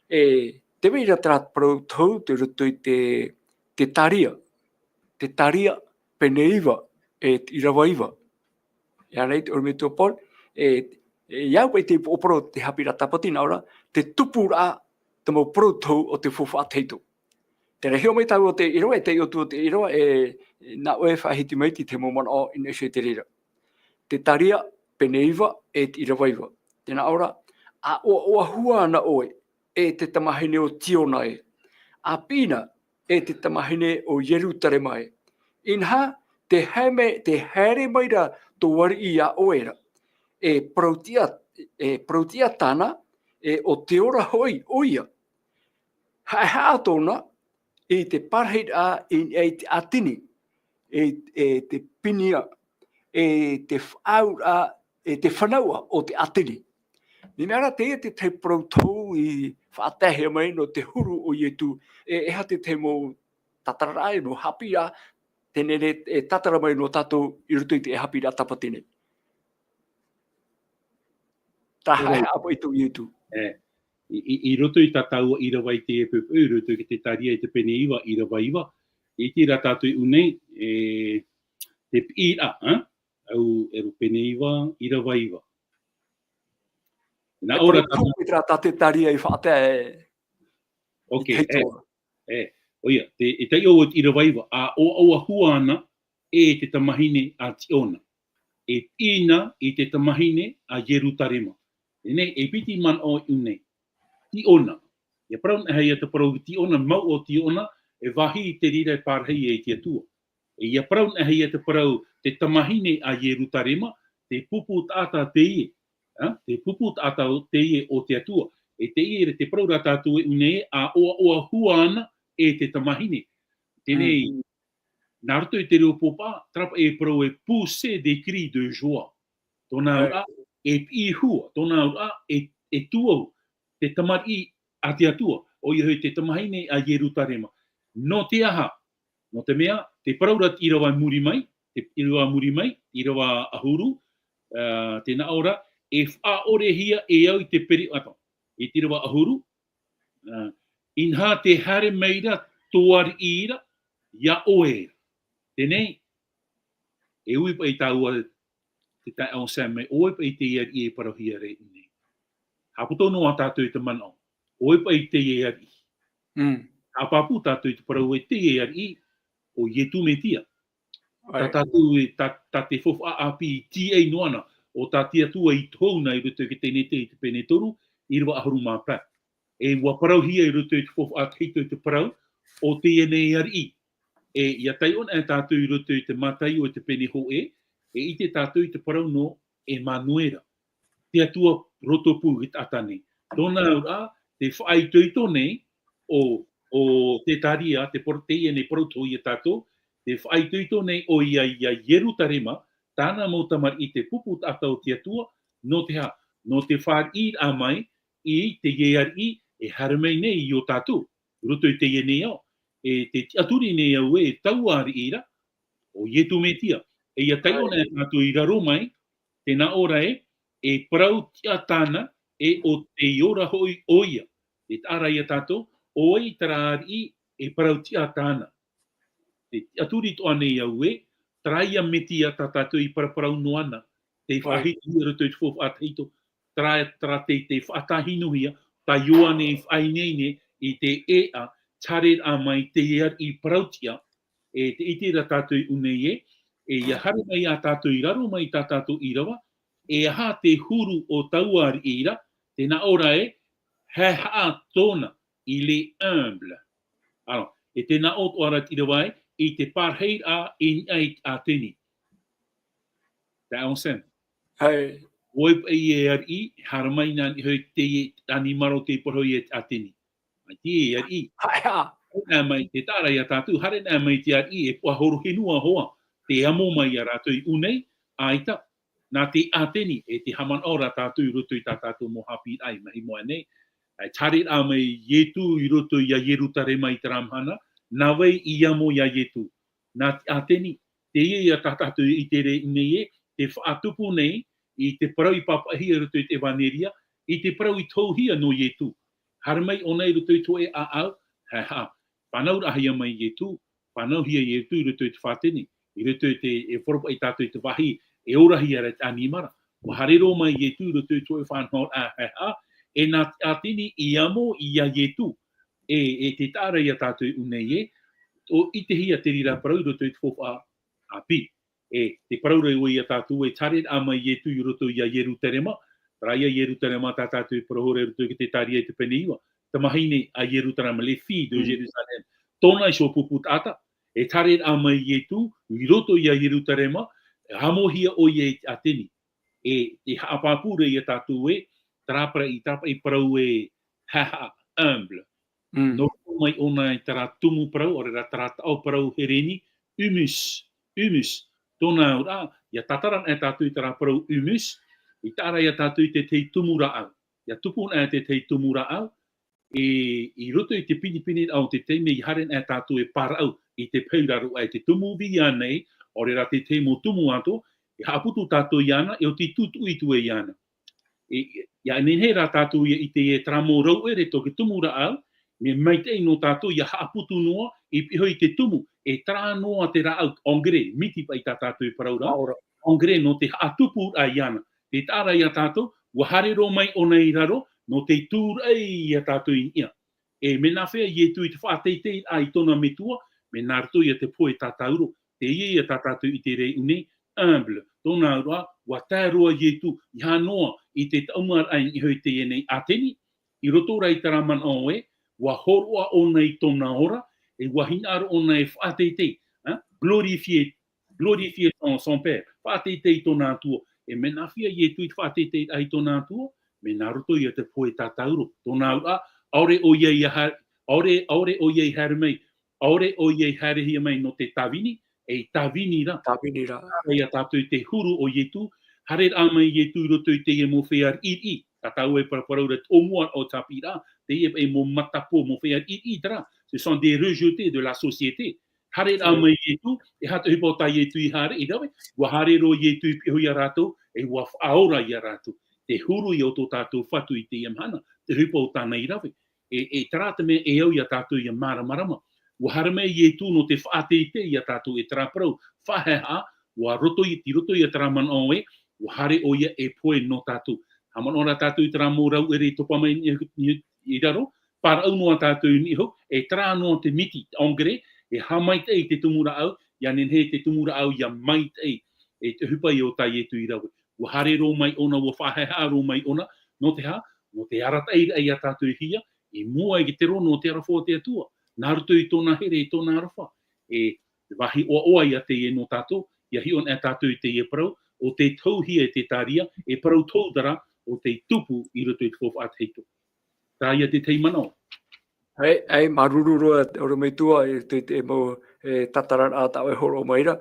Te weira tera parau tau te roto I te taria peneiva, e I rawa iwa. Ia nei te metua Paul, iau pai te oporo te hapira tapati nā ora, te tupura te mau parau tau o te fofa ateitu. Te rehio mai tau o te irawa e te iotu o te irawa nā oe whahiti maiti te mo mana o ina se te rira. Te taria peneiva e te irawaiwa. Tēnā ora, a o hua ana oe e te tamahine o tionai. A pina e te tamahine o Yerutaremai. Inha, te here maira tō wari I a oera. E prautia tāna o te ora hoi oia. Haa tōna I te parheit a e te atini, e te pinia, e te whaura, e te whanaua o te atini. Ni mea te protau I whaatahea mai no te huru o ietu, eha te mo tatarai no hapia, tenere e tatara mai no tatou I roto I te hapira tapatine. Taha apa I tu ietu. I roto I tātaua I rawa I te epupu, I roto I te taria I te pene iwa, I rawa iwa. I tira tātou I unei, te pira, au eru pene iwa, I rawa iwa. Nā ora tātou. I tira tātou taria I whaatea Okay, oia, te tai o I rawa iwa, a o hua ana te tamahine a Tiona. E pina I te tamahine a Yerutarema. Nei, e piti man o unei. Tiona. Ia praun e hei te parau Tiona, mau o Tiona, e wahi I te rira pārhei e te atua. E ia praun e hei te parau te tamahine a Yerutarema, te pupu tāta te ie. Te pupu tāta te ie o te atua. E te ie te parau rā tātou e unei a oa hua ana e te tamahine. Tenei, nā rato I te reo popa, trapa e parau e poussé des cris de joie. Tōna ura, e pi hua. Tōna ura, e tuau. Te tamari a te atua, o I hoi te tamahine a Yerutarema. No te aha, no te mea, te paraurat I rawa muri mai, I rawa ahuru, tēnā ora, e whaore hia e au I te peri ato. I te rawa ahuru, inha te hare meira toari ira, ia oera. Tēnei, e uipa I tā ua te tai au same, oipa I te iar I e parahia re nei. Haputo no a tātou I te manao. Oipa I te iari. Hapapu tātou I te parau e te iari o Ietu me tia. Tā tātou tā te fofu api ti ei noana o tā tia tua I tōna I ruto ki tenete I te pene toru I rawa aharu māpā. E wa parau hia I ruto I te fofu ateito I te parau o te ene iari. E ia tai ona e tātou I ruto I te matai o te pene ho e I te tātou I te parau no e manuera. Te atua rotopu I tatane. Tōna ura, te whaitoito nei o te taria, te portei nei proto I tātou, te whaitoito nei o ia Yerutarema, tāna mautamar I te pupu tātou te atua, no te whār I a mai, I te iari e haramei nei I o tātou. Roto I te iene au. E te aturi nei au e tauari ira, o Ietu me tia. E ia tai ona e tātou I raro mai, tēnā ora e parau tia tāna e o te iora hoi oia. E tāra ia tātou, oi tarari e parau tia tāna. Te aturi toa nei au traia metia tā tātou I paraparau noana. Te whahiti I roto I te fofu ateito, tra te whatahinuhia, ta ioane I whainene I te ea, tare a mai te ea I parautia, e te iti ra tātou I unei e ia haru mai a tātou I raro mai tā tātou I rawa, e aha te huru o tauari ira, tēnā ora he haa tōna I le humble. Alors, e tēnā o ora tira wai, I te parhei a I a teni. Tā on sen. Hei. Oip e ari, haramai nā hoi te tani maro te porhoi a teni. Mai te ari. Nā mai te tāra ia tātou, hare nā mai te ari e puahoro henua hoa. Te amo mai a rātou I unei, aita. Nā te ateni, e te haman ora tātou I roto I tā tātou mo hapi ai, mahi moa nei. Ai tare a mai Ietu I roto I a Yerutarema I te ramhana, nā wei I amo I a Ietu. Nā te ateni, te ia tā tātou I te re nei te whaatupu nei, I te parau I papahi I roto I te waneria, I te parau I tauhia no Ietu. Haramai o nei roto I toe a au, whanau rahia mai Ietu, whanau hia Ietu I roto I te whateni, I roto I te whoropa I tātou I te wahi, e orahi ara te animara. O harero mai Ietu roto I toe whanau e nā atini I amo I a Ietu. E te tāra I a tātou unei o I te hia te rira parau roto I te whopa api. E te parau rei o I a tātou e tare a mai Ietu I roto I a Yerutarema. Raia Yerutarema tā tātou I parahore roto I te taria I te pene iwa. Tamahine a Yerutarema, le fi de Jerusalem. Tōna I so pupu tāta. E tare a mai Ietu I roto I a Yerutarema. Hamohia o I a teni. E te haapapure I a tātou trapara I parau haha humble. No mai ona I tara tumu parau, ore ra tara tau parau hereni, humus. Tōna ura, ia tataran e tātou I tara parau humus, I tāra ia tātou I te tei tumu raau. Ia tupuna e te tei tumu raau, I roto I te pinipini au te teime I haren e tātou e parau I te peuraru e te tumu via nei, ore ra te teimo tumu ato, I haputu tātou I ana, e o te tutu I tu e ana. ia nenhe rā tātou i te e tramo rau e re toke tumu ra au, me maitei no tātou ia haaputu noa i piho i te tumu, e trā noa te rā au ongre, miti pai tā tātou i paraura, Maora. ongre no te haatupu a iana. Te tāra ia tātou, wa harero mai o nei raro, no te tūrei ia tātou i ia. E mena whea i e tu i te whāteitei a i tona metua, me nā rato i a te poe tātauro, te ie i a tātou i te rei unei, humble, tōna ura, wa tāroa i e tu, i hanoa i te taumar ai i hoi te enei ateni, i roto rai taraman o e, wa horoa o nei tōna ora, e wa hinaro o nei whāteitei, glorifié son père, whāteitei tōna tua, e mena whia i e tu i te whāteitei ai tōna tua, me nā roto i a te poe tātauro, tōna ura, aore o iei hare mai, aore o iei hare hia mai no te tawini, e tawini ra. Tawini ra. Ia tātou te huru o ietu, hare a mai ietu roto i te e mo whea iri, ka tau e paraura tōmua o tapi ra, te e mo matapo mo whea iri ra. Ce sont des rejetés de la société. Hare a mai ietu, e hata hipo ta ietu i hare, i rawe, wa hare ro ietu i piho i a rātou, e wa whaora i a rātou. Te huru i o tō tātou whatu i te iamhana, te hipo o tāna i rawe. E tarata me e au i a tātou i a maramarama. Wa harame i e tū no te whaateite i a tātou e traprau whaheha, wa roto i a traman o e, wa hare o ia e poe no tātou. Haman ora tātou i tramo rau e rei topa mai i raro, para au noa tātou ni ho, e tra noa te miti ongre, e hamaita i te tumura au, ia nenhe te tumura au ia maita e te hupa i o tai e tu i rau. Wa hare ro mai ona, wa whaheha ro mai ona, no te ha, no te arata i a tātou i hia, e mua i te rono o te arafo te atua. Nā ruto i tōna here i tōna arafa. E wahi oa i a te e no tātou, ia hi on e tātou i te e parau, o te tauhia e te tāria, e parau tōdara o te tupu i roto i te whof ateito. Tā ia te teimana o. Hei, marururua o me tua i te mo tataran a tau e horo maira.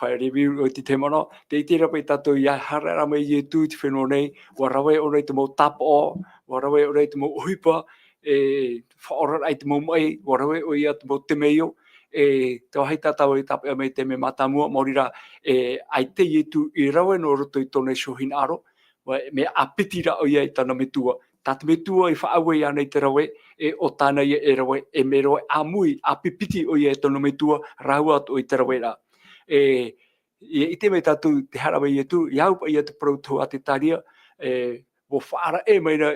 Whai review o te teimana. Te i tira pai tātou i harara mai i e tū te whenua nei, wa rawe o rei te mo tapa o, wa rawe o rei te mo uhipa, whaoran ai te mo mai, wa rawe o ia te mo te meio, te wahai tātou i tape a mei te me matamua, maurira ai te i tu i rawe no roto i tōne shohin aro, me apitira o ia i tāna me tua. Tāta me tua i whaawe i anei te rawe, o tāna i e rawe, e me rawe amui, apipiti o ia i tōna me tua, rau atu i te rawe rā. I te me tātou te harawe i tu, i aupa i te prautu a te taria, wo whaara e meira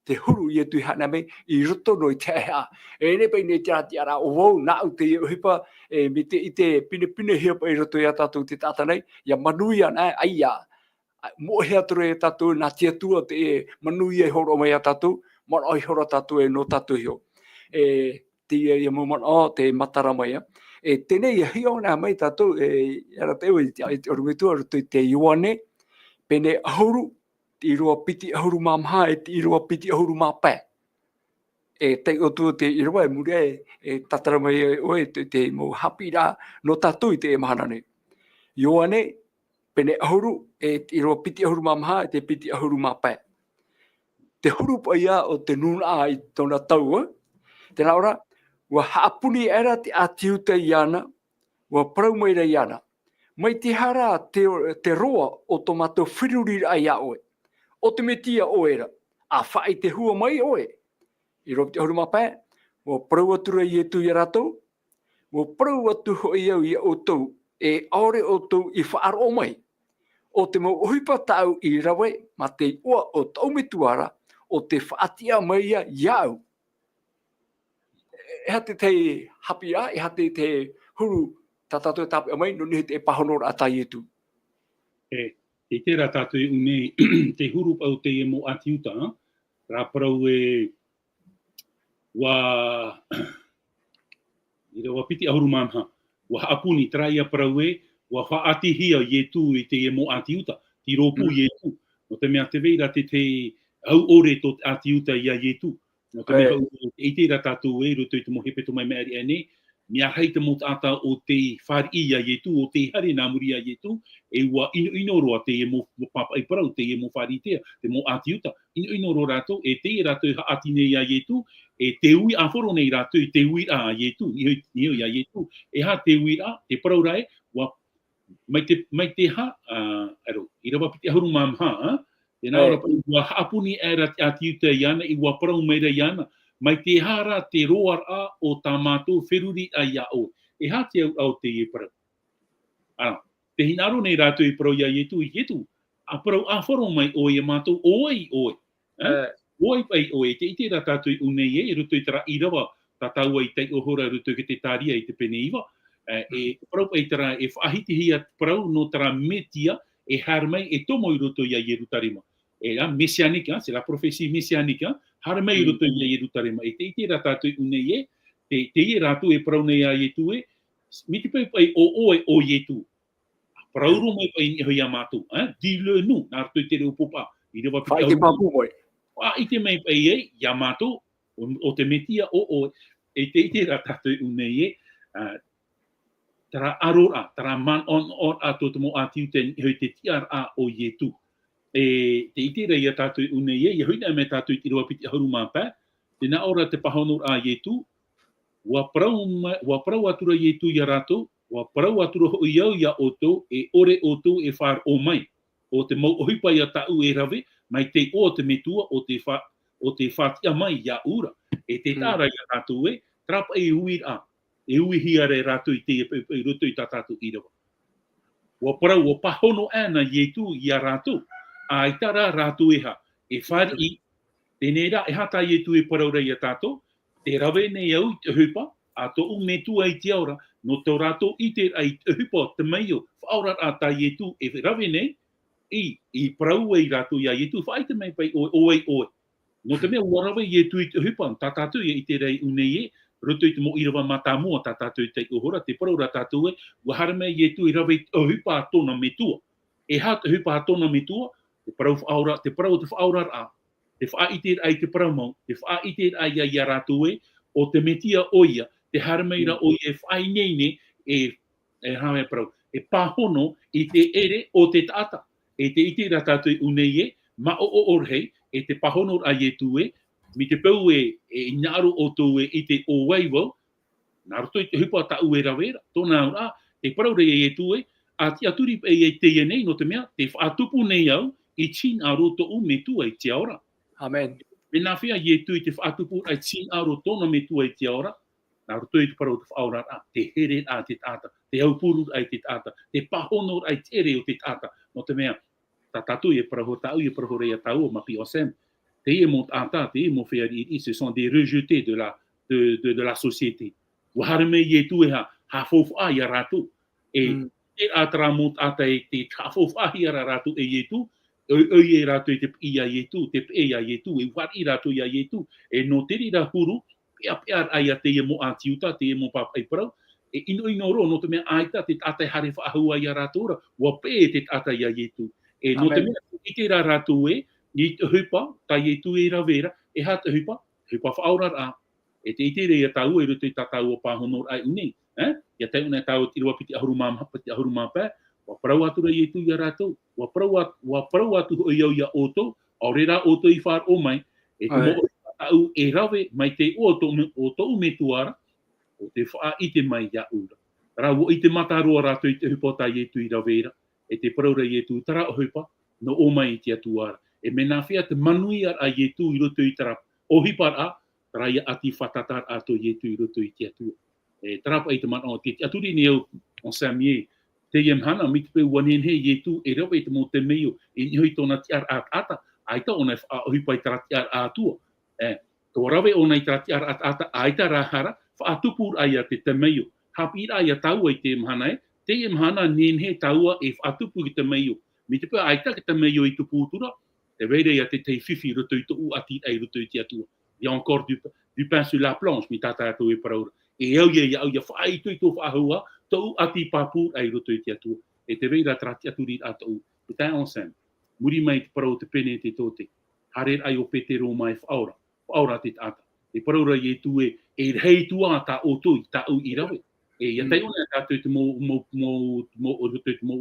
te huru i tu i hana mei, i roto no i te aia. Ne pai ne te rati ara, o wau, nā u te hipa, me te i te pine hea pai roto i a tātou te tātanei, ia manui ana, aia, mo hea ture e tātou, nā tia tua te manui e horo mai a tātou, mana oi horo tātou e no tātou hio. Te ia mo mana, te matara mai a. Tenei hi ona mai tātou, ara te oi, o rungitua, roto i te Ioane, pene ahuru, i roa piti ahuru mamha, i roa piti ahuru mapē. Te o tu te i roa e muri tatara mai oe, te mo hapi rā, no tātou i te e mahana nei. Ioane, pene ahuru, i roa piti ahuru mamha, te piti ahuru mapē. Te huru pa ia o te nuna i tōna tau, te naora, wa haapuni era te atiuta i ana, wa parau maira i ana. Mai te hara te roa o tō mātou whiruri ai a oe. O te metia oera, a whai te hua mai oe. I roa te ahuru mapē, wa parau atura i e tu i ratou, wa parau atu hoi au i o tau, e aore o tau i whaaro mai. O te mo uhipa tau i rawe, ma te ua o tau metuara, o te whaatia mai a iau. E hate te hapi a, e hate te huru tātou e tāpe a mai, no nihe te pahonora a tai e tu. E tērā tātou e unei, te huru pau te e mo atiuta, rā parau e wa piti ahuru mamha, wa haapuni traia parau e, wa whaatihia i e tū i te e mo atiuta, ti rōpū i e tū. No te mea te veira te au ore tō atiuta i a i e tū. No te mea i tērā tātou e, roto i te mo hepeto mai mea ane, mea hei te mo tāta o te whari i a i e tū, o te hare nā muri a i e tū, e wa inoroa te e mo papai parau, te e mo whari tea, te mo atiuta. Inoro rātou, e te e rātou haatine i a i e tū, e te ui a whoro nei rātou, te ui a i e tū, ni hoi a i e tū. E ha te ui a, te parau rai, wa mai te ha, aro, I rawa piti ahuru mamha, e nā ora pa I wā hapuni era te atiu te iana, I wā parau meira iana, mai te hara te roar a o tā mātou wheruri a ia o. E ha te au te I parau. Ana, te hinaro nei rātou I parau ia ietu I ietu, a parau a wharo mai o ia mātou oe. Oe pai oe, te ite rā tātou I unei e ruto I tara I rawa, tā taua I tei ohora ruto ki te tāria I te pene iwa. E parau pai tara e whaahiti hia parau no tara metia e harmai e tomo I roto ia Yerutarima. E la messianica, c'est la prophétie messianique, harmai I roto ia Yerutarima. E te ite rā tātou I unei e, te I rātou e parau nei a Yetu e, miti pai o oe o Yetu. Prauro mai pai ni hoi a mātou. Dis-le nous, nā rātou te reo popa. I rewa piti Whai te papu moi. I te mai pai e, ia mātou, o te metia o oe. E te ite rā tātou I unei e, tara arora, tara man on a to mo atiu te hoi te tiar a o Yetu. E te ite rei a tātou I unei e, hoi nei me tātou I rewa piti haru māpā, te nā ora te pahonor a Yetu, wa parau atura Yetu ia rātou, wa parau atura ho iau ia oto, e ore oto e whār o mai. O te mau ohipa ia tau e rave, mai te o te metua o te whātia mai ia ura. E te tāra ia rātou e, trapa e hui a. E hui hiare rātou I te e roto I tā tātou I rawa. Wa parau o pahono ana Yetu ia rātou, a I tara rātou e ha. E whāri I, tēnei rā, e hata Yetu e parau rei a tātou, te rawe nei au te hupa, a to u metu ai te aura, no te rātou I te ai te hupa te meio, whaura a tā Yetu e rawe nei, I parau ai rātou ia Yetu, whai te mei pai oe. No te mea warawe Yetu I te hupa, tā tātou I te rei unei e, roto I te mo irawa mata mua tā tātou I te uhora, te parau rā tātou e, wa harame Yetu I rawe te hupa a tōna metua. E ha te hupa a tōna metua, te parau te whaura a, te whaite ai te parau mau, te whaite ai ia rātou e, o te metia oia, te harameira o e whai neine e hame parau, e pahono I te ere o te tata. E te ite rā tātou I unei e, ma o orhei, e te pahono a Yetu e, mi te pau e ngaro o tō e I te o waiwau, nā roto I te hupa ta ue rawera, tōna ura, te parau rei e Yetu e, a ti aturi e te nei no te mea, te whaatupu nei au, I chin a roto o metu ai te aora. Amen. Me nā whia Yetu I te whaatupu ai chin a roto tōna metu ai te aora, nā roto I te parau te whaura a, te here a te tata, te aupuru ai te tata, te pahono ai tere o te tata, no te mea, ta tatu e paraho tau, e paraho rei a tau o mapi o sem. Te e mo ata, te e mo whiari, ce sont des rejetés de la société. Waharame Yetu e ha fofu a ia rātou. E te atara mo ata e te ha fofu a ia rātou e Yetu, e rātou e te ia Yetu, te e ia Yetu, e whari rātou ia Yetu, e no te rira huru, pia ai a te e mo atiuta, te e mo papai parau, e ino ro, no te mea aita, te ata e hare whaahua ia rātou ra, wa pe te ata ia Yetu. E no te mea, I te rā rātou e, ni te hupa, ta Yetu e rawera, e ha te hupa whaaurar a. E te ite rei a tau, e ruto I tātau o pāhonor ai unei. Ia te una tau tirua piti ahuru māpā, wa parau atura Yetu ia rātou, wa parau atu o iau ia oto, au rera oto I whār o mai, e te mo tau e rawe, mai te o tō metuara, o te wha ite mai ia ura. Rau I te mataroa rātou I te hupa ta Yetu I rawera, e te parau rei Yetu tara o hupa, no o mai I te atuara. E me nā whia te manui ar a Yetu I roto I tara o hipar a, tara ia ati whatatar a to Yetu I roto I te atua. E tarapa I te mana o te aturi ni au on Samie, te iam hana, mi te peu wanen he Yetu, e rawa I te mo te meo, e hoi tōna tiar ata, aita ona o hipa I tara tiar atua. Ko rawe ona I tara tiar ata, aita rahara, whaatupur ai a te meo. Hapira ai a tau ai te imhana e, te imhana nen he taua e whaatupu I te meo. Mi te peu aita ki te meo I tu pūtura, te veire ia te whiwhi roto I tu ati ai roto I te atua. Ia encore du pain sur la planche, mi tata atua I paraura. E au ia whai tui tō whaahua, tō ati pāpūr ai roto I te atua. E te veira trati aturi atou. E tai onsem, muri mai te parau te pene te tōte. Harer ai o petero mai whaora te tata. E paraura Yetu e rei tua ta o tui, ta au I rawe. E ia tai ona tātou te mo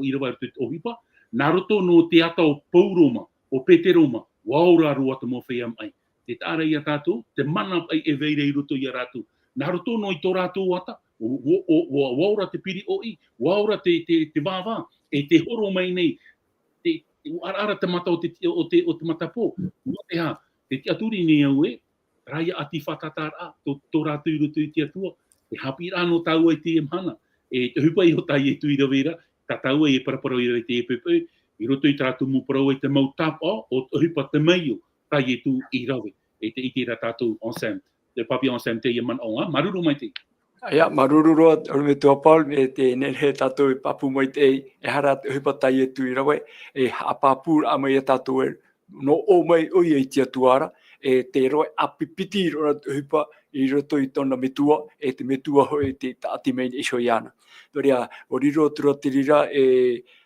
I rawe roto te ohipa, nā roto no te ata o pauroma, o peteroma, waura rua te mo whea mai. Te tāra ia tātou, te mana ai e veire I roto I a rātou. Nā roto no I tō rātou ata, waura te piri o I, waura te wāwā, te horo mai nei, te ara te mata o te matapo, no te ha, te aturi nei au raya ati whatatara, tō rātu I roto I te atua, te hapi rāno tau ai te mhana, te hupa I ho tai e tui rawera, ta tau ai e paraparo I te epepe, I roto I tātou mu parau ai te mau tapa o hupa te meio, tai e tu I rawe, te iti ra tātou ensem, te papi ensem te iaman o, maruru mai te. Ia, maruru roa, me tua Paul, me te nenhe tātou I papu mai te hara hupa tai e tui rawe, hapapūra a mai e tātou no o mai oi e tia tuara, te roe apipiti roa hupa I roto I tona metua, te metua hoi te taati mei iso iana. Toria, o riro tura tirira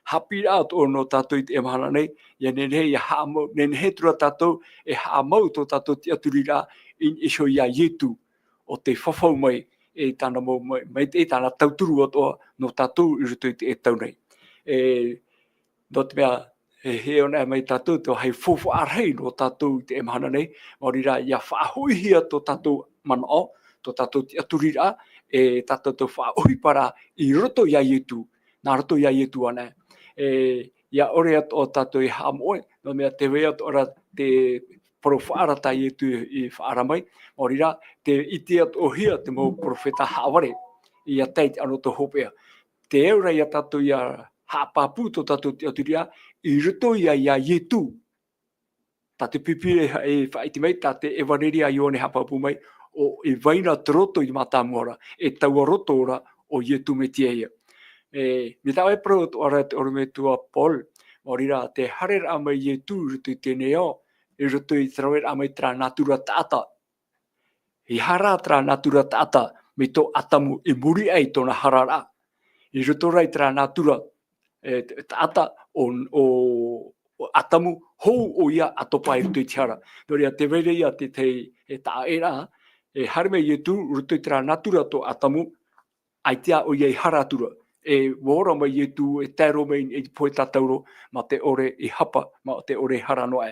hapi out o no tātou I te emahana nei, ia nenhe ia haamau, nenhe tura tātou haamau tō tātou tia turira in iso ia yetu o te whawhau mai tāna mai te tāna tauturu atoa no tātou I roto I te tau nei. No te mea, he ona mai tātou tō hei fōwha arhei no tātou te emahana nei, maurira ia whaahoihia tō tātou manao, tō tātou te aturira, tātou tō whaahoipara I roto ia ietu, nā roto ia ietu ana. Ia ore ato o tātou I haamoe, no mea te wea ora te porowhaara tai ietu I whaara mai, maurira te iti ato o hia te mau profeta haware, ia teit ano tō hopea. Te eura ia tātou ia haapapu tō tātou te aturia, I roto ia ietu. Tā te pipire e whaiti mai, tā te ewareri a ione hapapu mai, o I waina troto I mātāmuara, taua roto ora o ietu me tia ia. Me tāwe pro ora te ore me tua Paul, maurira te harera mai ietu roto I tēnei o, I roto I trawera a mai tra natura tāta. I hara tra natura tāta, me tō atamu I muri ai tōna harara. I roto rai tra natura tāta o atamu hou o ia atopa I roto I tiara. Noria te vere ia te taera, harme ietu roto I tra natura tō atamu, ai tia o ia I haratura. Wora mai ietu, tēro mai I poe tātauro, ma te ore I hapa, ma te ore haranoa.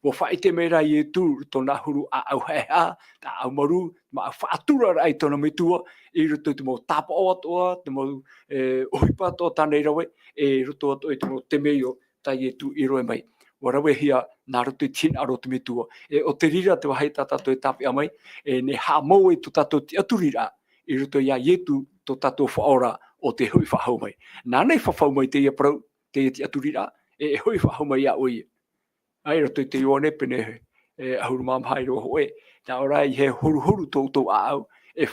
Wo whaite mera ietu tōna huru a au heha, ta au maru, ma whaatura rai tōna metua, I roto I te mo tāpa o atoa, te mo ohipa atoa tānei rawe, roto atoa I te mo te meo tai ietu I roe mai. Wa rawe hia, nā roto I tina aro te metua. O te rira te wahai tātou I tāpi amai, ne hāmau tō tātou te aturira, I roto ia ietu tō tātou whaora, o te hui whahau mai. Nā nei whahau mai te ia prau, te ia te aturira, hui whahau mai a oi. Ai roto I te ione pene ahuru mamhai roho tā orai he huru tō au,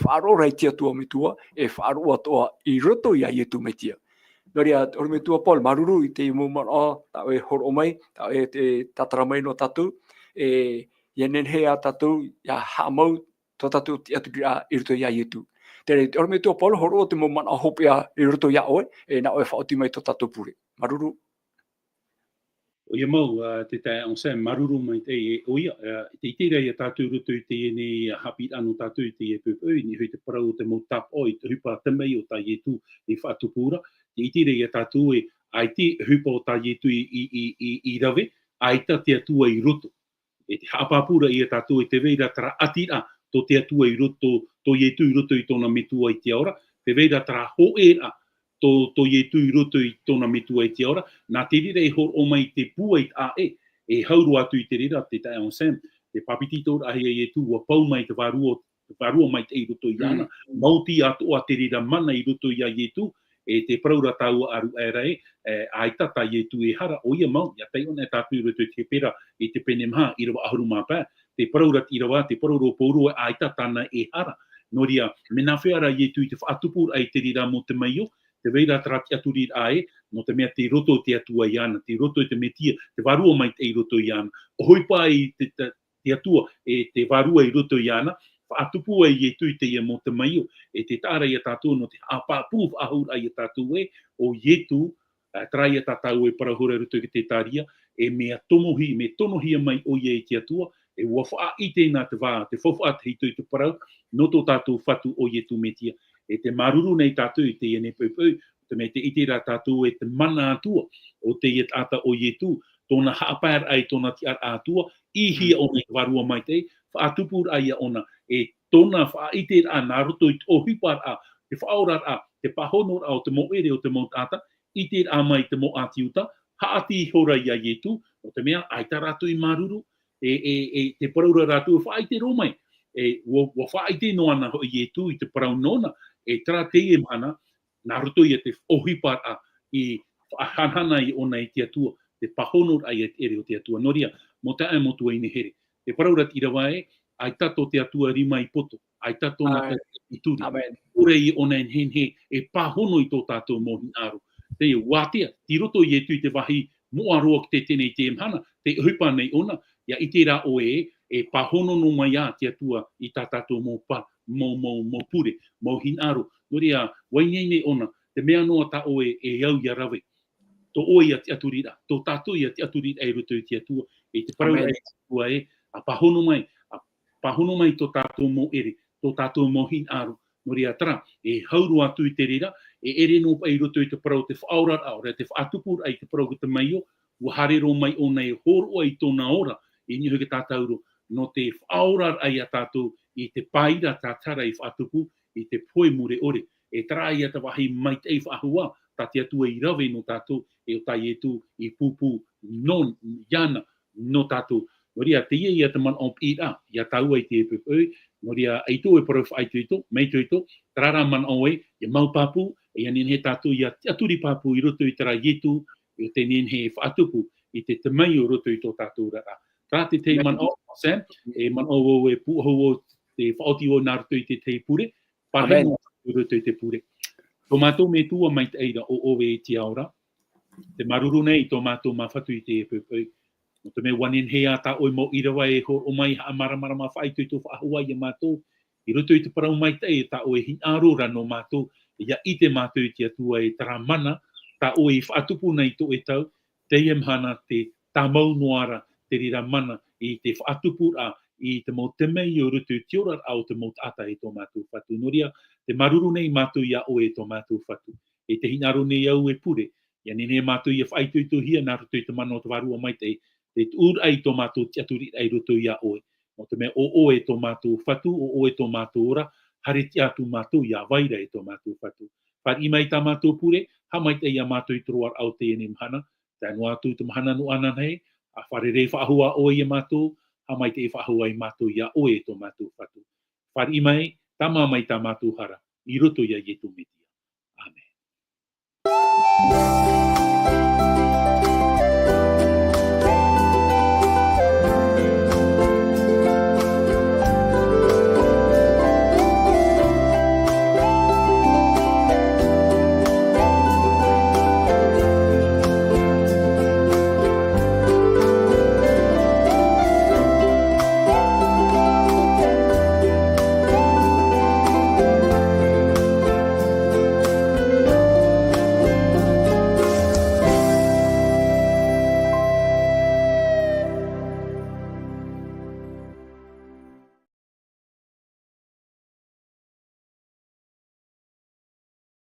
wharo rai tia tua metua, wharo atoa I roto ia ietu me tia. Noria, ore me tua Paul, maruru I te imuman o, tā oe horo mai, tā oe te tatara mai no tātou, ia nenhe a tātou, ia haamau tō tātou te aturira I roto ia ietu. Tere, ore me tua Paul, horo o te momana hopea I roto ia oe, nā oe whaoti mai tō tātou pure. Maruru. O ia mau, te tae onsem maruru mai te oia, te itira ia tātou roto I te ene hapi anu tātou I te e pupau, ni hui te parau te mau tap oi, te hupa te mei o tā ietu I whaatupura, te itira ia tātou ai te hupa o tā ietu I rawe, ai ta te atua I roto. Te hapapura ia tātou te veira tara atira, tō te atua I roto, tō ietu I roto I tōna metua I te ora, te veira tara hoera, tō ietu I roto I tōna metua I te ora, nā te rira hor o mai te pua I a hauru atu I te rira, te tae on sem, te papiti tōra ahia ietu, wa pau mai te varua mai te I roto I ana, mauti atu a te rira mana I roto I a ietu, te praura tau aru ere, ai tata ietu hara, o ia mau, ia tei ona tātou roto te pera I te pene maha, I rawa ahuru mapā, te praura I rawa, te praura pourua, ai tatana hara. Noria, mena whera ietu I te whaatupur ai te rira mo te maio, te veira trati aturir ae, no te mea te roto te atua I ana, te roto te metia, te varua mai te I roto I ana. O hoipa I te atua, te varua I roto I ana, whaatupu ai ietu I te ia mo te maio, te tāra ia tātou no te hapapu ahura ia tātou o ietu, trai ia tātou parahura roto ki te tāria, mea tonohia mai o ia I te atua, wawha I tēnā te wā, te whawha te hito I te parau, no tō tātou whatu o ietu metia. Te maruru nei tātou I te iene paupau, te me te itira tātou te mana atua o te iet ata o ietu, tōna haapar ai tōna ti ar atua, ihia o nei warua mai te, whaatupur ai ona, tōna whaitira nā roto I o hipar a, te whaorara, te pahonora o te mo ere o te mo tata, I te a mai te mo atiuta, haati hora ia ietu, o te mea, ai ta ratu I maruru, te paraura ratu, whaai te romai, wa whaai te no ana ho ietu I te parau nona, tra te e mana, nā roto ia te ohipara I hanhana I ona I te atua, te pahonora ai ere o te atua, noria, mo te ai motua I nehere. Te paraura tira wae, ai tato te atua rima I poto, ai tato na te ituri. Amen. Ore I ona en henhe, pahono I tō tātou mohi aro. Te wātea, ti roto I e tui te wahi moaroa ki te tene te mhana, te hupa nei ona, ia I te rā o pahono no mai a te atua I tā tātou mō pure, mō hinaro. Noria, wainei nei ona, te mea noa ta o au ia rawe. Tō oi a te aturira, tō tātou I a te aturira e roto I te atua, te parau e atua a pahono mai tō tātou mō ere, tō tātou mō hinaro. Noria tara, hauru atu I te rira, ere no pai roto I te parau te whaorara ora, te whaatupur ai te parau te maio, ua harero mai o nei horo ai tōna ora, niho ke tātauro, no te whaorara ai a tātou, I te paira tātara I whaatupu, I te poe mure ore, tara ai a te wahi mai te whaahua, tā te atua I rawe no tātou, o tai etu I pupu non, iana, no tātou. Noria, te ia te man op ira, ia tau ai te epepeu, noria, eito e parau whaai tuito, mei tuito, tarara man oe, ia mau papu, ia nen he tātou, ia aturi papu I roto I tara ietu, I te nen he whaatupu, I te mai o roto I tō tātou rara. Tā te te man o, Sam, man o e puho o te whaoti o nā roto I te pure, pahe mo roto I te pure. Tō mātou me tua mai te eira o owe I te aora, te maruru nei tō mātou mawhatu I te epepeu. No te me wanen hea ta oi mo irawa o mai ha maramara ma whai tui tō whaahua I a mātou. I roto I te parau mai te ta oi hinarora no mātou. Ia I te mātou I te atua tara mana, ta oi whaatupu nei tō tau, te mhana te tamau noara te rira mana I te whaatupu I te mo te mei o roto I te ora au te mo ata tō mātou whatu. Noria, te maruru nei mātou ia oe tō mātou whatu. Te hinaro nei au pure. Ia nene mātou ia whai tui tō hia nā roto I te mana o te warua mai te ur ai tō mātou te aturi ai roto ia oe. Mo te mea o oe tō mātou whatu, o oe tō mātou ora, hare te atu mātou ia waira tō mātou whatu. Whari mai tā mātou pure, ha mai te ia mātou I troar au te ene mhana, te anu atu te mahana no ananei, a whare rei whaahua oe ia mātou, ha mai te whaahua I mātou ia oe tō mātou whatu. Whari mai, tama mai tā mātou hara, I roto ia ietu metia. Amen.